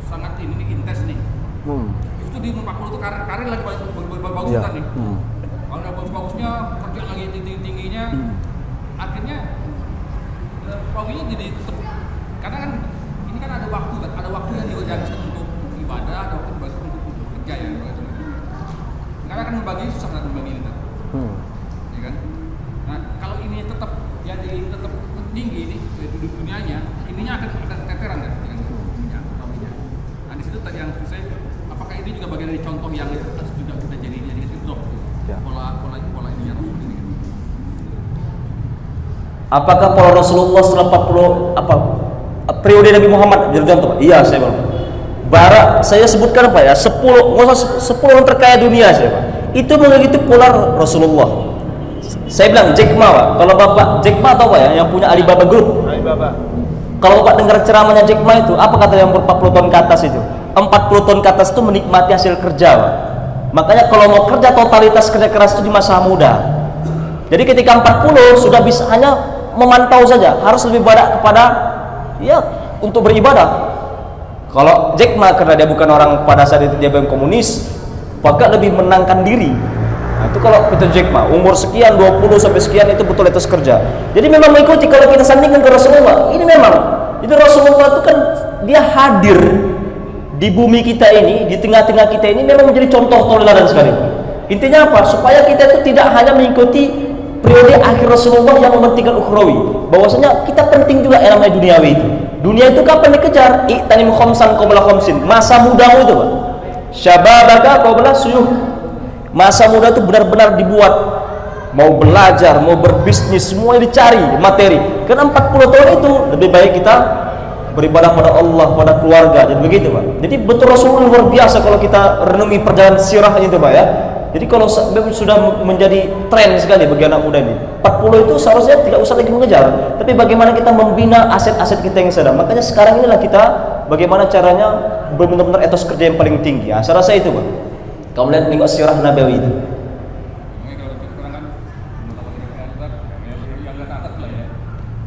sangat ini intens nih. Justru di umur 40 itu karir lagi bagus Ya. nih. Kalau udah bagus-bagusnya kerja lagi tinggi-tingginya, akhirnya rawinya jadi tetap karena kan ini kan ada waktu yang dihabiskan untuk ibadah, ada waktu dihabiskan untuk kerja ya. Karena kan membagi susah kan membagi ini kan. Ya kan? Nah, kalau ini tetap tetap tinggi ini dunianya, ininya akan keteteran kan rawinya. Nah, di situ tadi yang saya apakah ini juga bagian dari contoh yang harus juga kita jadinya itu Ya. pola ini ya Rasul ini. Apakah para Rasulullah setelah 40 periode Nabi Muhammad jadi contoh Pak? Iya saya Pak. Saya sebutkan apa ya 10 orang terkaya dunia saya Pak. Itu mengikuti pola Rasulullah. Saya bilang Jack Ma Pak. Kalau Bapak Jack Ma tahu Pak ya yang punya Alibaba Group. Alibaba. Kalau Bapak dengar ceramahnya Jack Ma itu apa kata yang 40 tahun ke atas itu? 40 tahun ke atas itu menikmati hasil kerja Pak. Makanya kalau mau kerja totalitas kerja keras itu di masa muda. Jadi ketika 40 sudah bisa hanya memantau saja, harus lebih banyak kepada ya untuk beribadah. Kalau Jack Ma karena dia bukan orang pada saat itu dia bukan komunis, maka lebih menangkan diri. Nah, itu kalau Peter Jack Ma umur sekian 20 sampai sekian itu betul etos kerja. Jadi memang mengikuti kalau kita sandingkan ke Rasulullah. Ini memang itu Rasulullah itu kan dia hadir di bumi kita ini, di tengah-tengah kita ini memang menjadi contoh teladan sekali. Intinya apa? Supaya kita itu tidak hanya mengikuti periode akhir Rasulullah yang mementingkan ukhrawi, bahwasanya kita penting juga yang namanya duniawi itu. Dunia itu kapan dikejar? I'tanim khamsan qabla khamsin. Masa mudamu itu, Pak. Syababaka qabla suyuh. Masa muda itu benar-benar dibuat mau belajar, mau berbisnis, semua dicari materi. Karena 40 tahun itu lebih baik kita beribadah pada Allah, pada keluarga, dan begitu Pak. Jadi betul Rasulullah luar biasa kalau kita renungi perjalanan sirahnya itu Pak ya. Jadi kalau sudah menjadi tren sekali bagi anak muda ini 40 itu seharusnya tidak usah lagi mengejar, tapi bagaimana kita membina aset-aset kita yang sedang. Makanya sekarang inilah kita bagaimana caranya benar-benar etos kerja yang paling tinggi. Ya, saya rasa itu Pak. Kamu lihat tengok sirah Nabawi itu.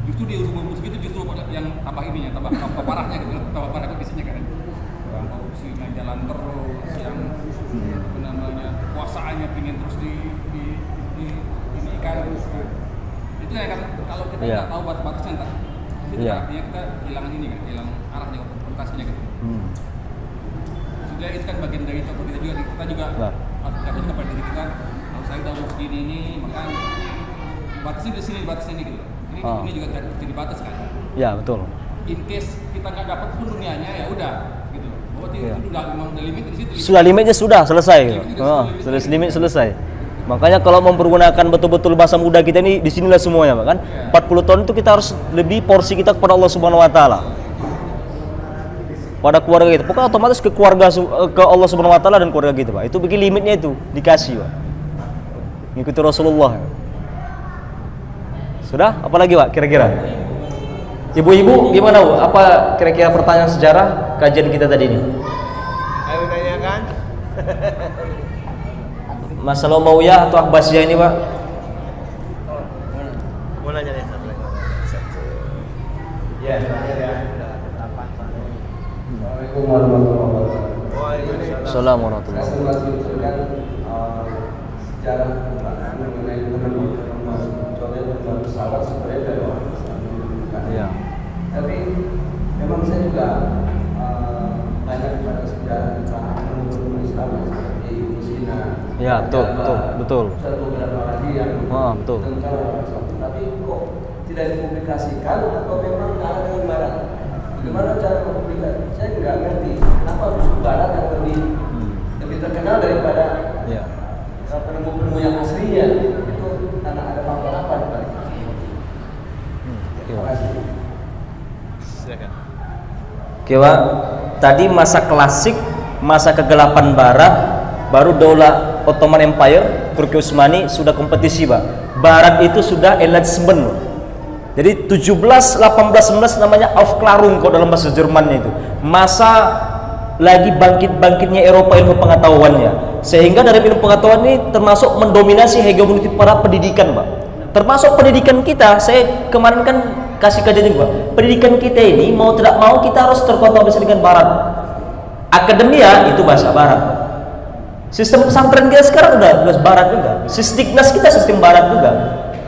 Justru di umur segitu justru yang tambah ininya, tambah parahnya gitu, tambah parah kondisinya kan. Orang korupsi main jalan terus, yang apa namanya kekuasaannya pingin terus ini kan terus. Itu ya kan kalau kita nggak tahu batas-batasnya entah. Itu artinya kita kehilangan ini kan, kehilangan arahnya, orientasinya gitu. Sudah itu kan bagian dari contoh kita juga, kita juga harus belajar kepada diri kita. Kalau saya udah mau segini ini, maka batasnya di sini, batasnya ini gitu. Ini juga jadi batas kan? Ya betul. In case kita nggak dapat pun dunianya ya udah gitu. Bahwa itu udah memang limit di situ. Sudah limitnya sudah selesai. Sudah limit selesai. Makanya kalau mempergunakan betul-betul bahasa muda kita ini disinilah semuanya, kan? 40 tahun itu kita harus lebih porsi kita kepada Allah Subhanahu Wa Taala. Pada keluarga kita, pokoknya otomatis ke keluarga ke Allah Subhanahu Wa Taala dan keluarga kita, Pak. Itu begini limitnya itu dikasih, Pak. Ngikuti Rasulullah. Sudah? Apalagi Pak kira-kira? Ibu-ibu gimana Bu? Apa kira-kira pertanyaan sejarah kajian kita tadi ini? Ayo tanyakan. Masalah Umayyah atau Abbasiyah ini Pak? Mau nanya nih satu lagi. Ya, Assalamualaikum warahmatullahi wabarakatuh. Waalaikumsalam. Assalamualaikum warahmatullahi Saya masih menceritakan sejarah pembangunan mengenai penemuan pesawat sebenarnya dari orang Islam. Iya. Tapi memang saya juga banyak pada sejarah tentang penemuan Islam seperti Musina. Ya, betul. Satu beberapa lagi yang Betul. tentang orang Islam. Tapi kok tidak dipublikasikan atau memang ada dengan barat? Bagaimana cara mempublikasi? Saya nggak ngerti. Kenapa musuh barat yang lebih terkenal daripada penemu-penemu yang aslinya? Itu karena ada faktor apa di balik? Terima kasih. Silakan. Oke Pak, tadi masa klasik, masa kegelapan barat, baru Daulah Ottoman Empire, Turki Utsmani sudah kompetisi Pak. Barat itu sudah enlightenment. Jadi 17, 18, 19 namanya Aufklärung kalau dalam bahasa Jermannya itu. Masa lagi bangkit-bangkitnya Eropa ilmu pengetahuannya. Sehingga dari ilmu pengetahuan ini termasuk mendominasi hegemoni para pendidikan Pak. Termasuk pendidikan kita, saya kemarin kan kasih kajian juga. Pendidikan kita ini mau tidak mau kita harus terkontaminasi dengan barat. Akademia itu bahasa barat. Sistem pesantren kita sekarang udah bahasa barat juga. Sisdiknas kita sistem barat juga.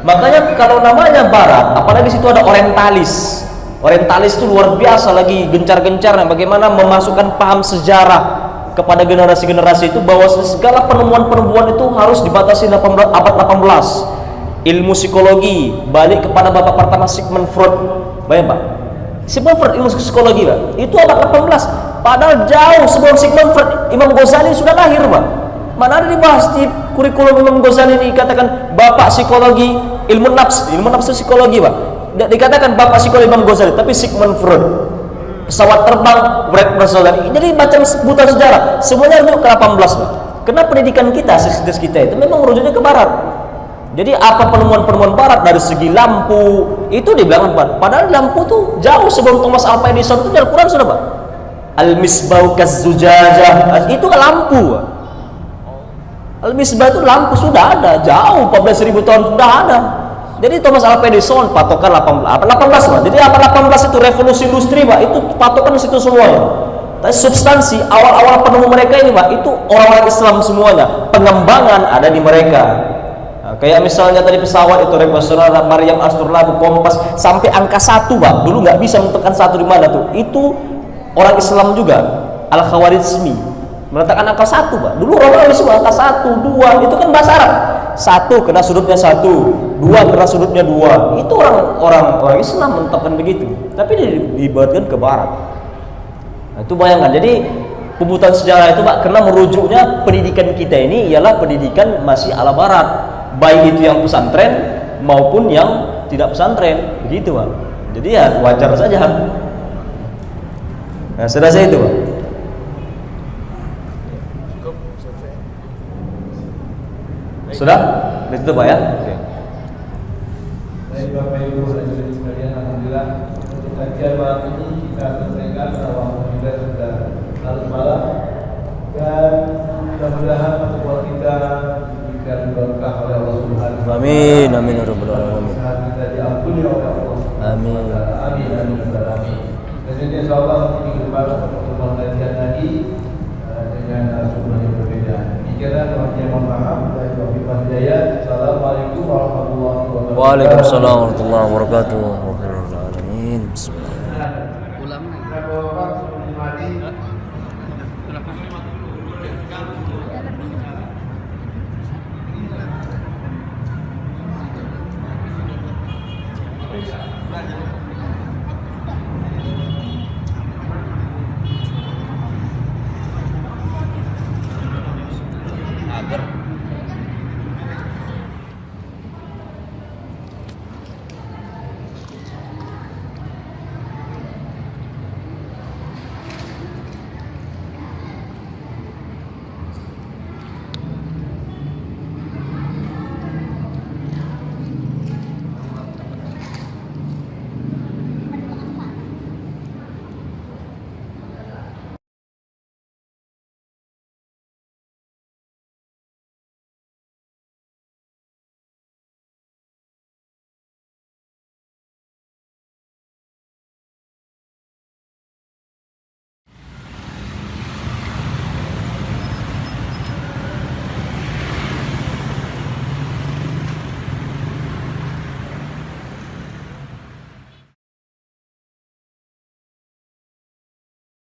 Makanya kalau namanya barat, apalagi situ ada orientalis. Orientalis itu luar biasa lagi gencar-gencarnya bagaimana memasukkan paham sejarah kepada generasi-generasi itu bahwa segala penemuan-penemuan itu harus dibatasi abad 18. Ilmu psikologi balik kepada bapak pertama Sigmund Freud. Bayang Pak, Sigmund Freud ilmu psikologi Pak, itu abad 18. Padahal jauh sebelum Sigmund Freud Imam Ghazali sudah lahir Pak. Mana ada dibahas di kurikulum Imam Ghazali ini katakan bapak psikologi ilmu nafs itu psikologi Pak. Tidak dikatakan bapak psikologi Imam Ghazali, tapi Sigmund Freud. Pesawat terbang, Wright Brother. Jadi macam buta sejarah. Semuanya rujuk ke 18 Pak. Karena pendidikan kita, sistem kita itu memang rujuknya ke barat. Jadi apa penemuan-penemuan barat dari segi lampu itu dibilang Pak. Padahal lampu tuh jauh sebelum Thomas Alva Edison itu dari Quran sudah Pak. Al-misbah kaz-zujajah itu kan lampu Pak. Al-misbah itu lampu sudah ada jauh 14.000 tahun sudah ada. Jadi Thomas Alva Edison patokan 18 Pak. Jadi abad 18 itu revolusi industri Pak. Itu patokan di situ semuanya. Tapi substansi awal-awal penemu mereka ini Pak itu orang-orang Islam semuanya. Pengembangan ada di mereka. Nah, kayak misalnya tadi pesawat itu Revolusioner Maryam Astronaut Kompas sampai angka 1 Pak. Dulu nggak bisa menentukan 1 di mana tuh. Itu orang Islam juga Al-Khawarizmi meletakkan angka 1 Pak. Dulu orang Islam angka 1, 2 itu kan bahasa Arab. 1 kena sudutnya 1, 2 kena sudutnya 2. Itu orang Islam menetapkan begitu. Tapi dibuatkan ke barat. Nah, itu bayangkan. Jadi pembutaan sejarah itu Pak karena merujuknya pendidikan kita ini ialah pendidikan masih ala barat. Baik itu yang pesantren maupun yang tidak pesantren, begitu Pak. Jadi ya wajar saja. Nah, sudah saya itu Pak. Cukup selesai. Sudah? Itu Pak ya? Oke. Baik Bapak Ibu hadirin sekalian, alhamdulillah untuk kajian malam ini kita selesaikan bahwa kita sudah larut malam dan mudah-mudahan pertemuan kita diberikan berkah oleh Allah Subhanahu wa taala. Amin amin ya rabbal alamin. Kesalahan kita diampuni oleh Allah. Amin. Amin amin amin. Dan insyaallah minggu depan pertemuan kajian lagi dengan narasumber yang berbeda. Demikianlah mohon maaf dari Bapak Hidayat. Assalamualaikum warahmatullahi wabarakatuh. Waalaikumsalam warahmatullahi wabarakatuh. Bismillahirrahmanirrahim.